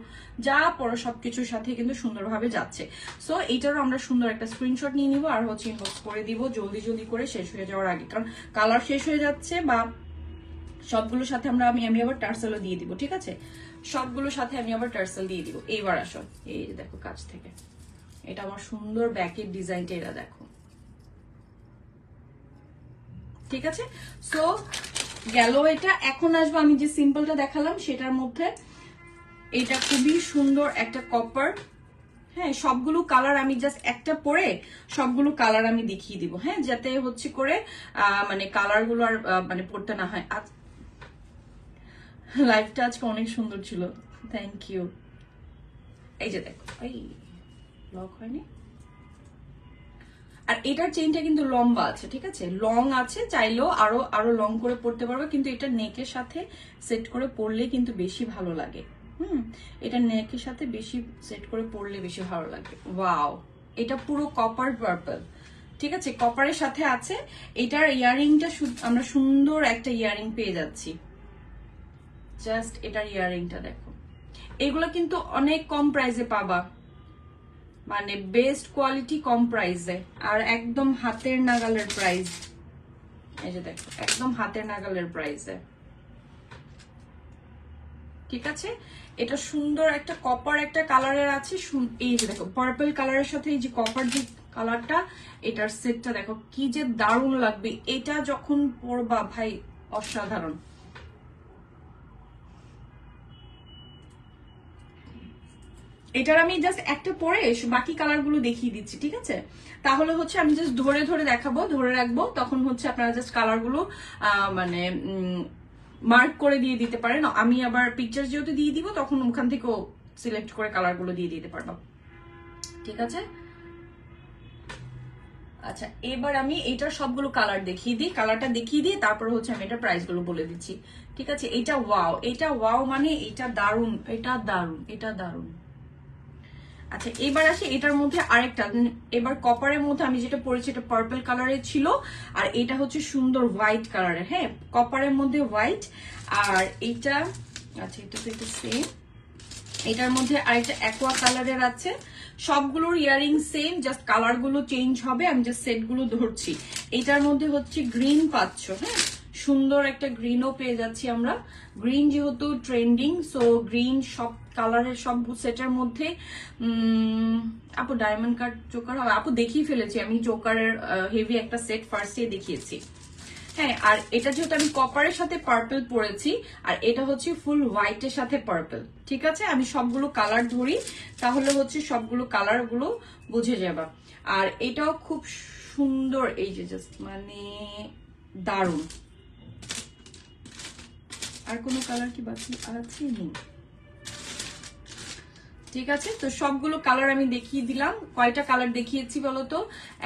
যা পরো, সবকিছুর সাথে কিন্তু সুন্দরভাবে যাচ্ছে। সো এইটারও আমরা সুন্দর একটা স্ক্রিনশট নিয়ে নিবো, আর হচ্ছে ইনবক্স করে দিব জলদি করে শেষ হয়ে যাওয়ার আগে, কারণ কালার শেষ হয়ে যাচ্ছে। বা সবগুলোর সাথে আমি আবার টার্সেলও দিয়ে দিব। ঠিক আছে, সবগুলোর সাথে আমি আবার টার্সেল দিয়ে দিব। এইবার আসো, এই যে দেখো কাছ থেকে, এটা আমার সুন্দর ব্যাকের ডিজাইনটা, এটা দেখো। ঠিক আছে, সো গেল এটা। এখন আসবো আমি যে সিম্পলটা দেখালাম সেটার মধ্যে, এটা খুবই সুন্দর একটা কপার। হ্যাঁ, সবগুলো কালার আমি জাস্ট একটা পরে সবগুলো কালার আমি দেখিয়ে দিব। হ্যাঁ, যাতে হচ্ছে করে মানে কালার গুলো আর মানে পড়তে না হয়। লাইফটা আজকে অনেক সুন্দর ছিল, থ্যাংক ইউ। এই যে দেখো, এই লক হয়নি। আর এটার চেইনটা কিন্তু লম্বা আছে, ঠিক আছে, লং আছে, চাইলেও আরো লং করে পড়তে পারবে, কিন্তু এটা নেকের সাথে সেট করে পরলে কিন্তু বেশি ভালো লাগে। এটা নেকের সাথে বেশি সেট করে পরলে বেশি ভালো লাগে। ওয়াও, এটা পুরো কপার পার্পল, ঠিক আছে, কপারের সাথে আছে। এটার ইয়ারিংটা আমরা সুন্দর একটা ইয়ারিং পেয়ে যাচ্ছি। জাস্ট এটার ইয়ারিংটা দেখো, এগুলো কিন্তু অনেক কম প্রাইসে পাবা, মানে বেস্ট কোয়ালিটি, কম প্রাইসে, আর একদম হাতের নাগালের প্রাইস। এই যে দেখো, একদম হাতের নাগালের প্রাইসে। ঠিক আছে, এটা সুন্দর একটা কপার একটা কালারের আছে। এই যে দেখো, পার্পল কালারের সাথে এই যে কপার যে কালারটা, এটার সেটটা দেখো কি যে দারুণ লাগবে। এটা যখন পরবা ভাই, অসাধারণ। এটার আমি জাস্ট একটা পরে বাকি কালার গুলো দেখিয়ে দিচ্ছি, ঠিক আছে? তাহলে হচ্ছে আমি জাস্ট ধরে ধরে দেখাবো, ধরে রাখবো, তখন হচ্ছে আপনারা জাস্ট কালার গুলো মানে মার্ক করে দিয়ে দিতে পারেন। আমি আবার পিকচার যেহেতু দিয়ে দিব, তখন ওখান থেকেও সিলেক্ট করে কালার গুলো দিয়ে দিতে পারবো, ঠিক আছে? আচ্ছা, এবার আমি এটার সবগুলো কালার দেখিয়ে দিই, কালারটা দেখিয়ে দিই, তারপর হচ্ছে আমি এটার প্রাইস গুলো বলে দিচ্ছি, ঠিক আছে? এটা ওয়াও, এটা ওয়াও মানে এটা দারুন, এটা দারুন, এটা দারুন। আচ্ছা, এবার আসি এটার মধ্যে আরেকটা, এবার কপারের মধ্যে আমি যেটা পরেছি এটা পার্পল কালারের ছিল, আর এটা হচ্ছে সুন্দর হোয়াইট কালারের। হ্যাঁ, কপারের মধ্যে হোয়াইট, আর এটা আচ্ছা এটা তো এটা সেম, এটার মধ্যে আরেকটা অ্যাকোয়া কালারের আছে। সবগুলোর ইয়ারিং সেম, জাস্ট কালার গুলো চেঞ্জ হবে। আমি জাস্ট সেট গুলো ধরছি। এটার মধ্যে হচ্ছে গ্রিন পাচ্ছ, হ্যাঁ, সুন্দর একটা গ্রিনও পেয়ে যাচ্ছি আমরা। গ্রিন যেহেতু ট্রেন্ডিং, সো গ্রিন সব কালারের সব সেটের মধ্যে। আপু ডায়মন্ড কাট চোকার হবে? আপু দেখিয়ে ফেলেছি আমি, চোকারের হেভি একটা সেট ফার্স্টে দেখিয়েছি। হ্যাঁ, আর এটা যেহেতু আমি কপারের সাথে পার্পল পরেছি, আর এটা হচ্ছে ফুল হোয়াইটের সাথে পার্পল, ঠিক আছে? আমি সবগুলো কালার ধরি, তাহলে হচ্ছে সবগুলো কালার গুলো বুঝে যাবা। আর এটাও খুব সুন্দর, এই যে জাস্ট মানে দারুণ। আর কোনো কালার কি বাকি আছে? নেই, ঠিক আছে? তো সবগুলো কালার আমি দেখিয়ে দিলাম। কয়টা কালার দেখিয়েছি বলতো?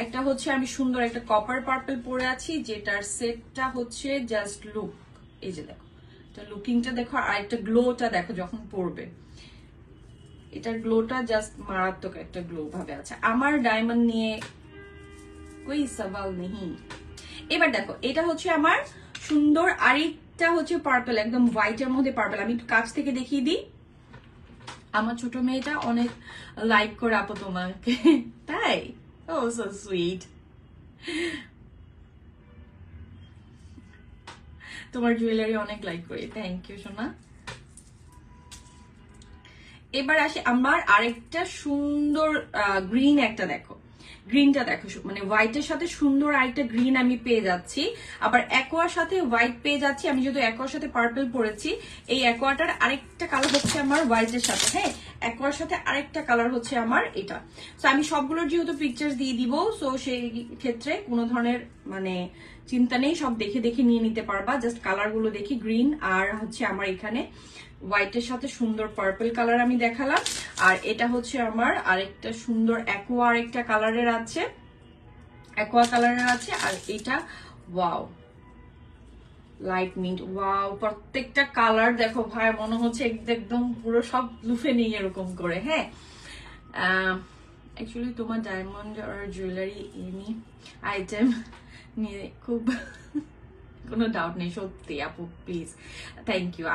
একটা হচ্ছে আমি সুন্দর একটা কপার পার্পল পরে আছি, যেটার সেটটা হচ্ছে জাস্ট লুক, এই যে দেখো এটা লুকিংটা দেখো, আর একটা গ্লোটা দেখো যখন পরবে, এটার গ্লোটা জাস্ট মারাত্মক একটা গ্লো ভাবে আছে। আমার ডায়মন্ড নিয়ে কোই সওয়াল নেই। এবার দেখো এটা হচ্ছে আমার সুন্দর আরেকটা হচ্ছে পার্পল, একদম হোয়াইটের মধ্যে পার্পল। আমি একটু কাছ থেকে দেখিয়ে দিই। আমার ছোট মেয়েটা অনেক লাইক করে আপু তোমাকে, তাই? ও সো সুইট। তোমার জুয়েলারি অনেক লাইক করি, থ্যাংক ইউ সোনা। এবার আসি আমার আরেকটা সুন্দর গ্রিন একটা দেখো, গ্রিনটা দেখো, মানে হোয়াইটের সাথে সুন্দর আরেকটা গ্রিন আমি পেয়ে যাচ্ছি, আবার অ্যাকোয়ার সাথে হোয়াইট পেয়ে যাচ্ছি। আমি যেহেতু অ্যাকোয়ার সাথে পার্পল পরেছি, এই অ্যাকোয়াটার আরেকটা কালার হচ্ছে আমার হোয়াইটের সাথে, হ্যাঁ, অ্যাকোয়ার সাথে আরেকটা কালার হচ্ছে আমার এটা। তো আমি সবগুলোর যেহেতু পিকচার্স দিয়ে দিব, সো সেই ক্ষেত্রে কোনো ধরনের মানে চিন্তা নেই, সব দেখে দেখে নিয়ে নিতে পারবা। জাস্ট কালার গুলো দেখি, গ্রিন আর হচ্ছে আমার এখানে হোয়াইটের সাথে সুন্দর পার্পল কালার আমি দেখালাম, আর এটা হচ্ছে আমার আরেকটা সুন্দর অ্যাকোয়া আরেকটা কালারের আছে, অ্যাকোয়া কালারের আছে, আর এটা ওয়াও লাইট মিন্ট। ওয়াও, প্রত্যেকটা কালার দেখো ভাই, মনে হচ্ছে একদম পুরো সব লুফে নেই এরকম করে। হ্যাঁ, অ্যাকচুয়ালি তোমার ডায়মন্ড আর জুয়েলারি এনি আইটেম নিয়ে খুব কোনো ডাউট নেই, সত্যি আপু প্লিজ থ্যাংক ইউ।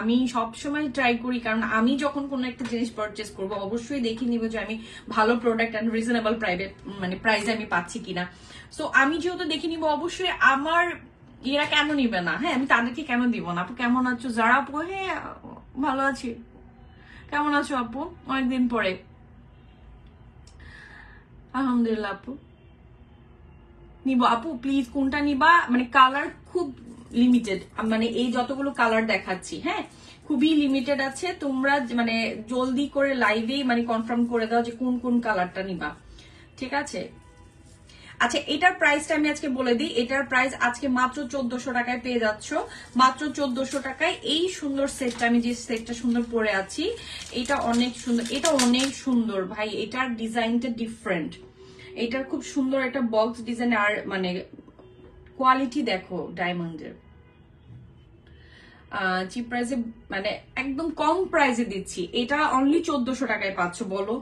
আমি সবসময় ট্রাই করি, কারণ আমি যখন কোনো একটা জিনিস পারচেস করবো অবশ্যই দেখে নিব যে আমি ভালো প্রোডাক্ট অ্যান্ড রিজনেবল মানে প্রাইসে আমি পাচ্ছি কিনা। সো আমি যেহেতু দেখে নিব, অবশ্যই আমার এরা কেন নিবে না? হ্যাঁ, আমি তাদেরকে কেন দিব না? আপু কেমন আছো? যারা আপু, হ্যাঁ ভালো আছি। কেমন আছো আপু? অনেকদিন পরে। আলহামদুলিল্লাহ আপু। নিব আপু, প্লিজ কোনটা নিবা? মানে কালার খুব লিমিটেড, মানে এই যতগুলো কালার দেখাচ্ছি, হ্যাঁ খুবই লিমিটেড আছে। তোমরা মানে জলদি করে লাইভেই মানে কনফার্ম করে দাও যে কোন কোন কালারটা নিবা, ঠিক আছে? আচ্ছা, এটার প্রাইসটা আমি আজকে বলে দিই। এটার প্রাইস আজকে মাত্র 1400 টাকায় পেয়ে যাচ্ছ, মাত্র 1400 টাকায় এই সুন্দর সেটটা। আমি যে সেটটা সুন্দর পরে আছি, এটা অনেক সুন্দর, এটা অনেক সুন্দর ভাই, এটার ডিজাইনটা ডিফারেন্ট, এটার খুব সুন্দর একটা বক্স ডিজাইন, আর মানে কোয়ালিটি দেখো ডায়মন্ডের। চিপ প্রাইসে মানে একদম কম প্রাইসে দিচ্ছি, এটা অনলি 1400 টাকায় পাচ্ছ। বলো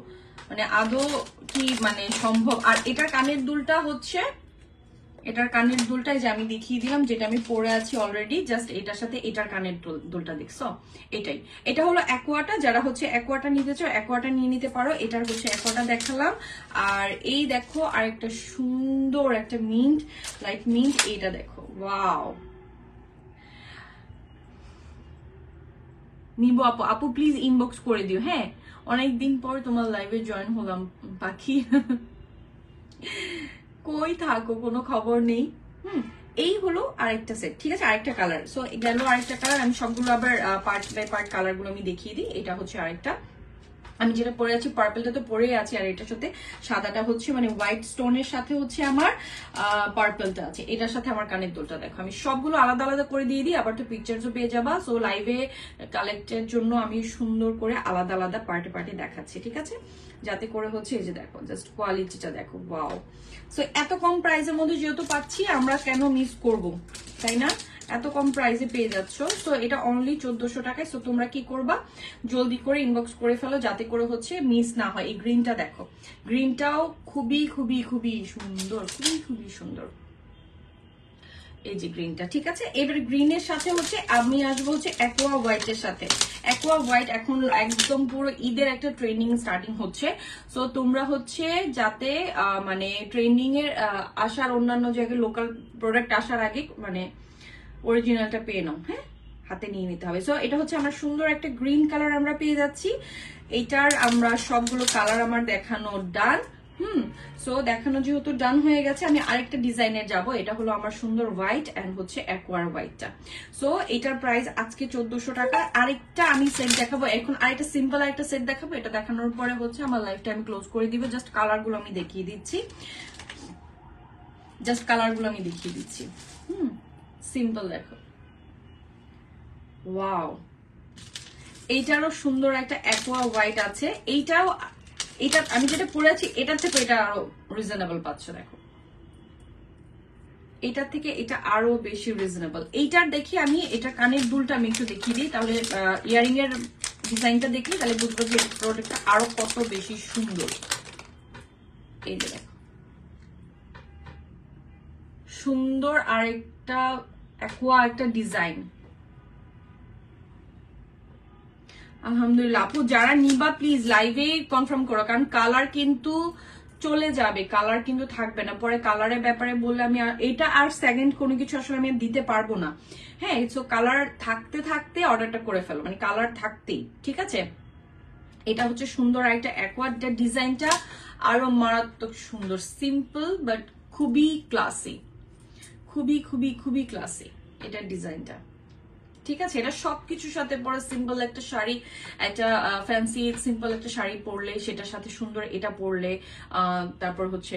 মানে আদৌ কি মানে সম্ভব? আর এটার কানের দুলটা হচ্ছে, এটার কানের দুলটাই যে আমি দেখিয়ে দিলাম, যেটা আমি পরে আছি অলরেডি, জাস্ট এটার সাথে এটার কানের দুলটা দেখছো, এটাই। এটা হলো অ্যাকোয়াটা, যারা হচ্ছে অ্যাকোয়াটা নিতে চাও অ্যাকোয়াটা নিয়ে নিতে পারো। এটার হচ্ছে অ্যাকোয়াটা দেখালাম, আর এই দেখো আর একটা সুন্দর একটা মিন্ট, লাইট মিন্ট, এইটা দেখো ওয়াও। নিবো আপু, আপু প্লিজ ইনবক্স করে দিও। হ্যাঁ, অনেকদিন পর তোমার লাইভে জয়েন হলাম পাখি, কই থাকো, কোনো খবর নেই। এই হলো আরেকটা সেট, ঠিক আছে, আরেকটা কালার। সো গেল আরেকটা কালার, আমি সবগুলো আবার পার্ট বাই পার্ট কালার গুলো আমি দেখিয়ে দিই। এটা হচ্ছে আরেকটা, আমি যেটা পরে আছি পার্পলটা তো পরেই আছে, আর এটার সাথে সাদাটা হচ্ছে মানে হোয়াইট স্টোনের সাথে হচ্ছে আমার পার্পলটা আছে, এটার সাথে আমার কানের দুলটা। দেখো আমি সবগুলো আলাদা আলাদা করে দিয়ে দিই, আবার তো পিকচারসও পেয়ে যাবা। সো লাইভে কালেক্টের জন্য আমি সুন্দর করে আলাদা আলাদা পার্টে পার্টে দেখাচ্ছি, ঠিক আছে, যাতে করে হচ্ছে এই যে দেখো জাস্ট কোয়ালিটিটা দেখো, ওয়াও। সো এত কম প্রাইসের মধ্যে যেহেতু পাচ্ছি আমরা কেন মিস করব, তাই না? এত কম প্রাইসে পেয়ে যাচ্ছ। সো এটা অনলি 1400 টাকায়। সো তোমরা কি করবা, জলদি করে ইনবক্স করে ফেলো যাতে করে হচ্ছে মিস না হয়। এই গ্রিনটা দেখো, গ্রিনটাও খুবই খুবই খুবই সুন্দর, খুবই খুবই সুন্দর, এই যে গ্রিনটা, ঠিক আছে। এবার গ্রিনের সাথে হচ্ছে আমি আসবো হচ্ছে অ্যাকোয়া হোয়াইটের সাথে। অ্যাকোয়া হোয়াইট এখন একদম পুরো ঈদের একটা ট্রেন্ডিং স্টার্টিং হচ্ছে। সো তোমরা হচ্ছে যাতে মানে ট্রেন্ডিং এর আসার অন্যান্য জায়গায় লোকাল প্রোডাক্ট আসার আগে মানে অরিজিনালটা পেয়ে নাও, হ্যাঁ, হাতে নিয়ে নিতে হবে। সো এটা হচ্ছে আমার সুন্দর একটা গ্রিন কালার আমরা পেয়ে যাচ্ছি। এইটার আমরা সবগুলো কালার আমার দেখানো ডান। সো দেখানো যেহেতু ডান হয়ে গেছে, আমি আরেকটা ডিজাইনের যাব। এটা হলো আমার সুন্দর হোয়াইট এন্ড হচ্ছে অ্যাকোয়ার হোয়াইটটা। সো এটার প্রাইস আজকে 1400 টাকা। আরেকটা আমি সেট দেখাবো এখন, আরেকটা সিম্পল আরেকটা সেট দেখাবো। এটা দেখানোর পরে হচ্ছে আমার লাইফটা আমি ক্লোজ করে দিব। জাস্ট কালারগুলো আমি দেখিয়ে দিচ্ছি, জাস্ট কালারগুলো আমি দেখিয়ে দিচ্ছি। সিম্পল দেখো, ওয়াও, এইটারও সুন্দর একটা অ্যাকোয়া হোয়াইট আছে। এইটাও, এটা আমি যেটা পরে আছি এটার থেকে এটা আরো রিজনেবল পাচ্ছ। দেখো এটার থেকে এটা আরো বেশি রিজনেবল। এইটার দেখি আমি এটা কানের দুলটা আমি একটু দেখিয়ে দিই, তাহলে ইয়ারিং এর ডিজাইনটা দেখি তাহলে বুঝবো যে প্রোডাক্টটা আরো কত বেশি সুন্দর। এই যে দেখো সুন্দর আরেকটা অ্যাকোয়া একটা ডিজাইন। আলহামদুলিল্লাহ আপু, যারা নিবা প্লিজ লাইভে কনফার্ম করো, কারণ কালার কিন্তু চলে যাবে, কালার কিন্তু থাকবে না। পরে কালারের ব্যাপারে বললে আমি এটা আর সেকেন্ড কোনো কিছু আসলে আমি দিতে পারবো না। হ্যাঁ, সো কালার থাকতে থাকতে অর্ডারটা করে ফেলো, মানে কালার থাকতেই, ঠিক আছে। এটা হচ্ছে সুন্দর একটা অ্যাকোয়ার ডিজাইনটা আরো মারাত্মক সুন্দর, সিম্পল বাট খুবই ক্লাসি, খুবই খুবই খুবই ক্লাসি এটার ডিজাইনটা, ঠিক আছে। এটা সবকিছুর সাথে পরে সিম্পল একটা শাড়ি, একটা ফ্যান্সি সিম্পল একটা শাড়ি পরলে সেটার সাথে সুন্দর এটা পরলে, তারপর হচ্ছে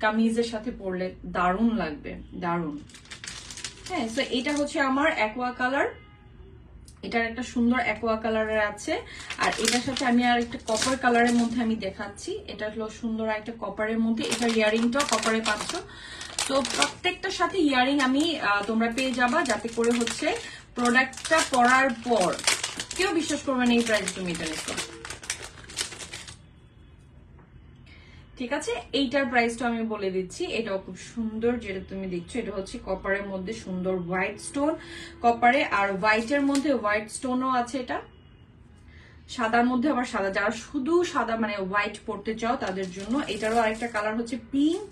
কামিজের সাথে পরলে দারুণ লাগবে, দারুণ। হ্যাঁ, তো এটা হচ্ছে আমার অ্যাকোয়া কালার, এটার একটা সুন্দর অ্যাকোয়া কালারের আছে। আর এটার সাথে আমি আর একটা কপার কালারের মধ্যে আমি দেখাচ্ছি। এটা হলো সুন্দর একটা কপারের মধ্যে, এটা ইয়ারিংটাও কপারে পাচ্ছ। তো প্রত্যেকটার সাথে ইয়ারিং আমি তোমরা পেয়ে যাবা, যাতে করে হচ্ছে প্রোডাক্টটা পরার পর কেউ বিশ্বাস করবে না এই প্রাইস তুমি এটা নিচ্ছো, ঠিক আছে। এইটার প্রাইসটা আমি বলে দিচ্ছি, এটাও খুব সুন্দর যেটা তুমি দেখছো। এটা হচ্ছে কপারের মধ্যে সুন্দর হোয়াইট স্টোন, কপারে আর হোয়াইটের মধ্যে হোয়াইট স্টোনও আছে। এটা সাদার মধ্যে আবার সাদা, যারা শুধু সাদা মানে হোয়াইট পরতে চাও তাদের জন্য। এটারও আরেকটা কালার হচ্ছে পিঙ্ক,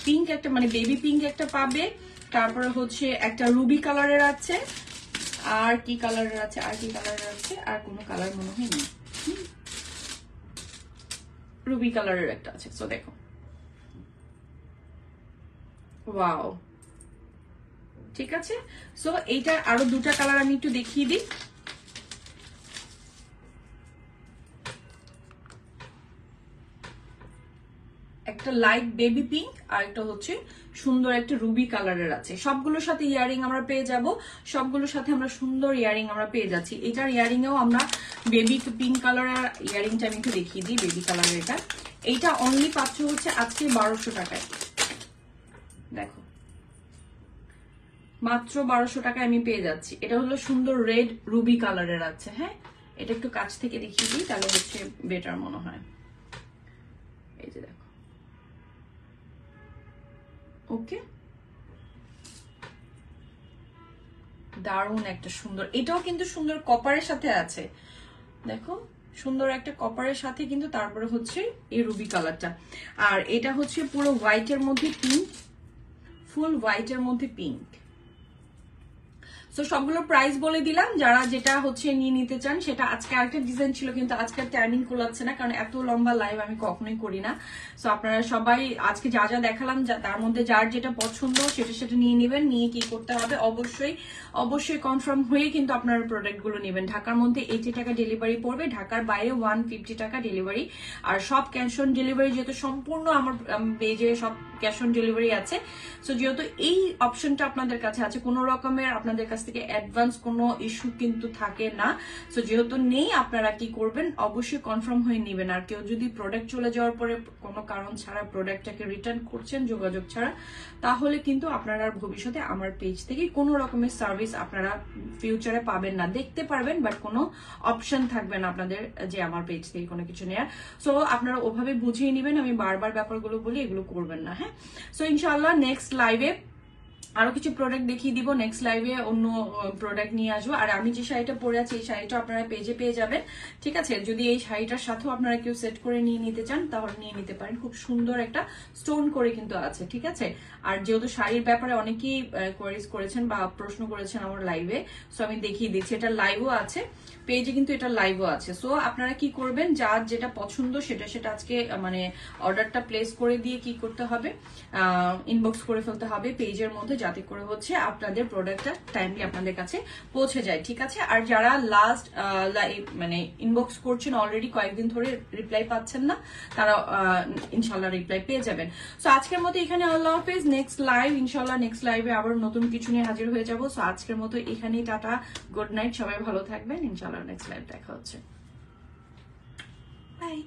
পিঙ্ক একটা মানে বেবি পিঙ্ক একটা পাবে। তারপরে হচ্ছে একটা রুবি কালারের আছে, আর কি কালারের আছে, আর কি কালারের আছে, আর কোনো কালার মনে হয় না, রুবি কালারের একটা আছে। সো দেখো, ওয়াও, ঠিক আছে। সো এইটার আরো দুটা কালার আমি একটু দেখিয়ে দিই। একটা লাইট বেবি পিঙ্ক আর একটা হচ্ছে সুন্দর একটা রুবি কালারের আছে। সবগুলোর সাথে ইয়ারিং আমরা পেয়ে যাব, সবগুলোর সাথে আমরা সুন্দর ইয়ারিং আমরা পেয়ে যাচ্ছি। এটার ইয়ারিং এও আমরা বেবি পিঙ্ক কালারের ইয়ারিংটা আমি একটু দেখিয়ে দিই, বেবি কালারের এটা। এইটা অনলি পাচ্ছ হচ্ছে আজকে 1200 টাকায়। দেখো মাত্র 1200 টাকায় আমি পেয়ে যাচ্ছি। এটা হলো সুন্দর রেড রুবি কালারের আছে। হ্যাঁ, এটা একটু কাছ থেকে দেখিয়ে দিই তাহলে হচ্ছে বেটার মনে হয়। এই যে দেখো, ওকে, দারুণ একটা সুন্দর, এটাও কিন্তু সুন্দর কপারের সাথে আছে। দেখো সুন্দর একটা কপারের সাথে কিন্তু তারপরে হচ্ছে এই রুবি কালারটা। আর এটা হচ্ছে পুরো হোয়াইটের মধ্যে পিঙ্ক, ফুল হোয়াইটের মধ্যে পিঙ্ক। সো সবগুলো প্রাইস বলে দিলাম, যারা যেটা হচ্ছে নিয়ে নিতে চান সেটা। আজকে আরেকটা ডিজাইন ছিল কিন্তু আজকে টাইমিং কোলাচ্ছে না, কারণ এত লম্বা লাইভ আমি কখনোই করি না। সো আপনারা সবাই আজকে যা যা দেখালাম তার মধ্যে যার যেটা পছন্দ সেটা নিয়ে নেবেন। নিয়ে কি করতে হবে, অবশ্যই কনফার্ম হয়ে কিন্তু আপনারা প্রোডাক্ট গুলো নেবেন। ঢাকার মধ্যে 80 টাকা ডেলিভারি পড়বে, ঢাকার বাইরে 150 টাকা ডেলিভারি। আর সব ক্যাশ অন ডেলিভারি, যেহেতু সম্পূর্ণ আমার পেজে সব ক্যাশ অন ডেলিভারি আছে। সো যেহেতু এই অপশনটা আপনাদের কাছে আছে, কোনো রকমের আপনাদের কাছ থেকে অ্যাডভান্স কোনো ইস্যু কিন্তু থাকে না। সো যেহেতু নেই, আপনারা কি করবেন, অবশ্যই কনফার্ম হয়ে নেবেন। আর কেউ যদি প্রোডাক্ট চলে যাওয়ার পরে কোনো কারণ ছাড়া প্রোডাক্টটাকে রিটার্ন করছেন যোগাযোগ ছাড়া, তাহলে কিন্তু আপনারা আর ভবিষ্যতে আমার পেজ থেকে কোনো রকমের সার্ভিস আপনারা ফিউচারে পাবেন না। দেখতে পারবেন, বাট কোনো অপশন থাকবে না আপনাদের যে আমার পেজ থেকে কোনো কিছু নেয়ার। সো আপনারা ওভাবে বুঝিয়ে নেবেন, আমি বারবার ব্যাপারগুলো বলি, এগুলো করবেন না। হ্যাঁ, সো ইনশাআল্লাহ নেক্সট লাইভে আরো কিছু প্রোডাক্ট দেখিয়ে দিব, নেক্সট লাইভে অন্য প্রোডাক্ট নিয়ে আসবো। আর আমি যে শাড়িটা পরে আছি, এই শাড়িটা আপনারা পেজে পেয়ে যাবেন, ঠিক আছে। যদি এই শাড়িটার সাথেও আপনারা কেউ সেট করে নিয়ে নিতে চান তাহলে নিয়ে নিতে পারেন। খুব সুন্দর একটা স্টোন করে কিন্তু আছে, ঠিক আছে। আর যেহেতু শাড়ির ব্যাপারে অনেকেই কোয়ারিজ করেছেন বা প্রশ্ন করেছেন আমার লাইভে, সো আমি দেখিয়ে দিচ্ছি। এটা লাইভও আছে পেজে, কিন্তু এটা লাইভও আছে। সো আপনারা কি করবেন, যার যেটা পছন্দ সেটা আজকে মানে অর্ডারটা প্লেস করে দিয়ে কি করতে হবে, ইনবক্স করে ফেলতে হবে পেজের মধ্যে, যাতে করে হচ্ছে আপনাদের প্রোডাক্টটা টাইমলি আপনাদের কাছে পৌঁছে যায়, ঠিক আছে। আর যারা লাস্ট মানে ইনবক্স করছেন অলরেডি কয়েকদিন ধরে রিপ্লাই পাচ্ছেন না, তারা ইনশাল্লাহ রিপ্লাই পেয়ে যাবেন। সো আজকের মতো এখানে আল্লাহ হাফেজ। নেক্সট লাইভ ইনশাল্লাহ, নেক্সট লাইভে আবার নতুন কিছু নিয়ে হাজির হয়ে যাবো। সো আজকের মতো এখানেই টাটা, গুড নাইট, সবাই ভালো থাকবেন। ইনশাল্লাহ নেক্সট লাইভ দেখা হচ্ছে, বাই।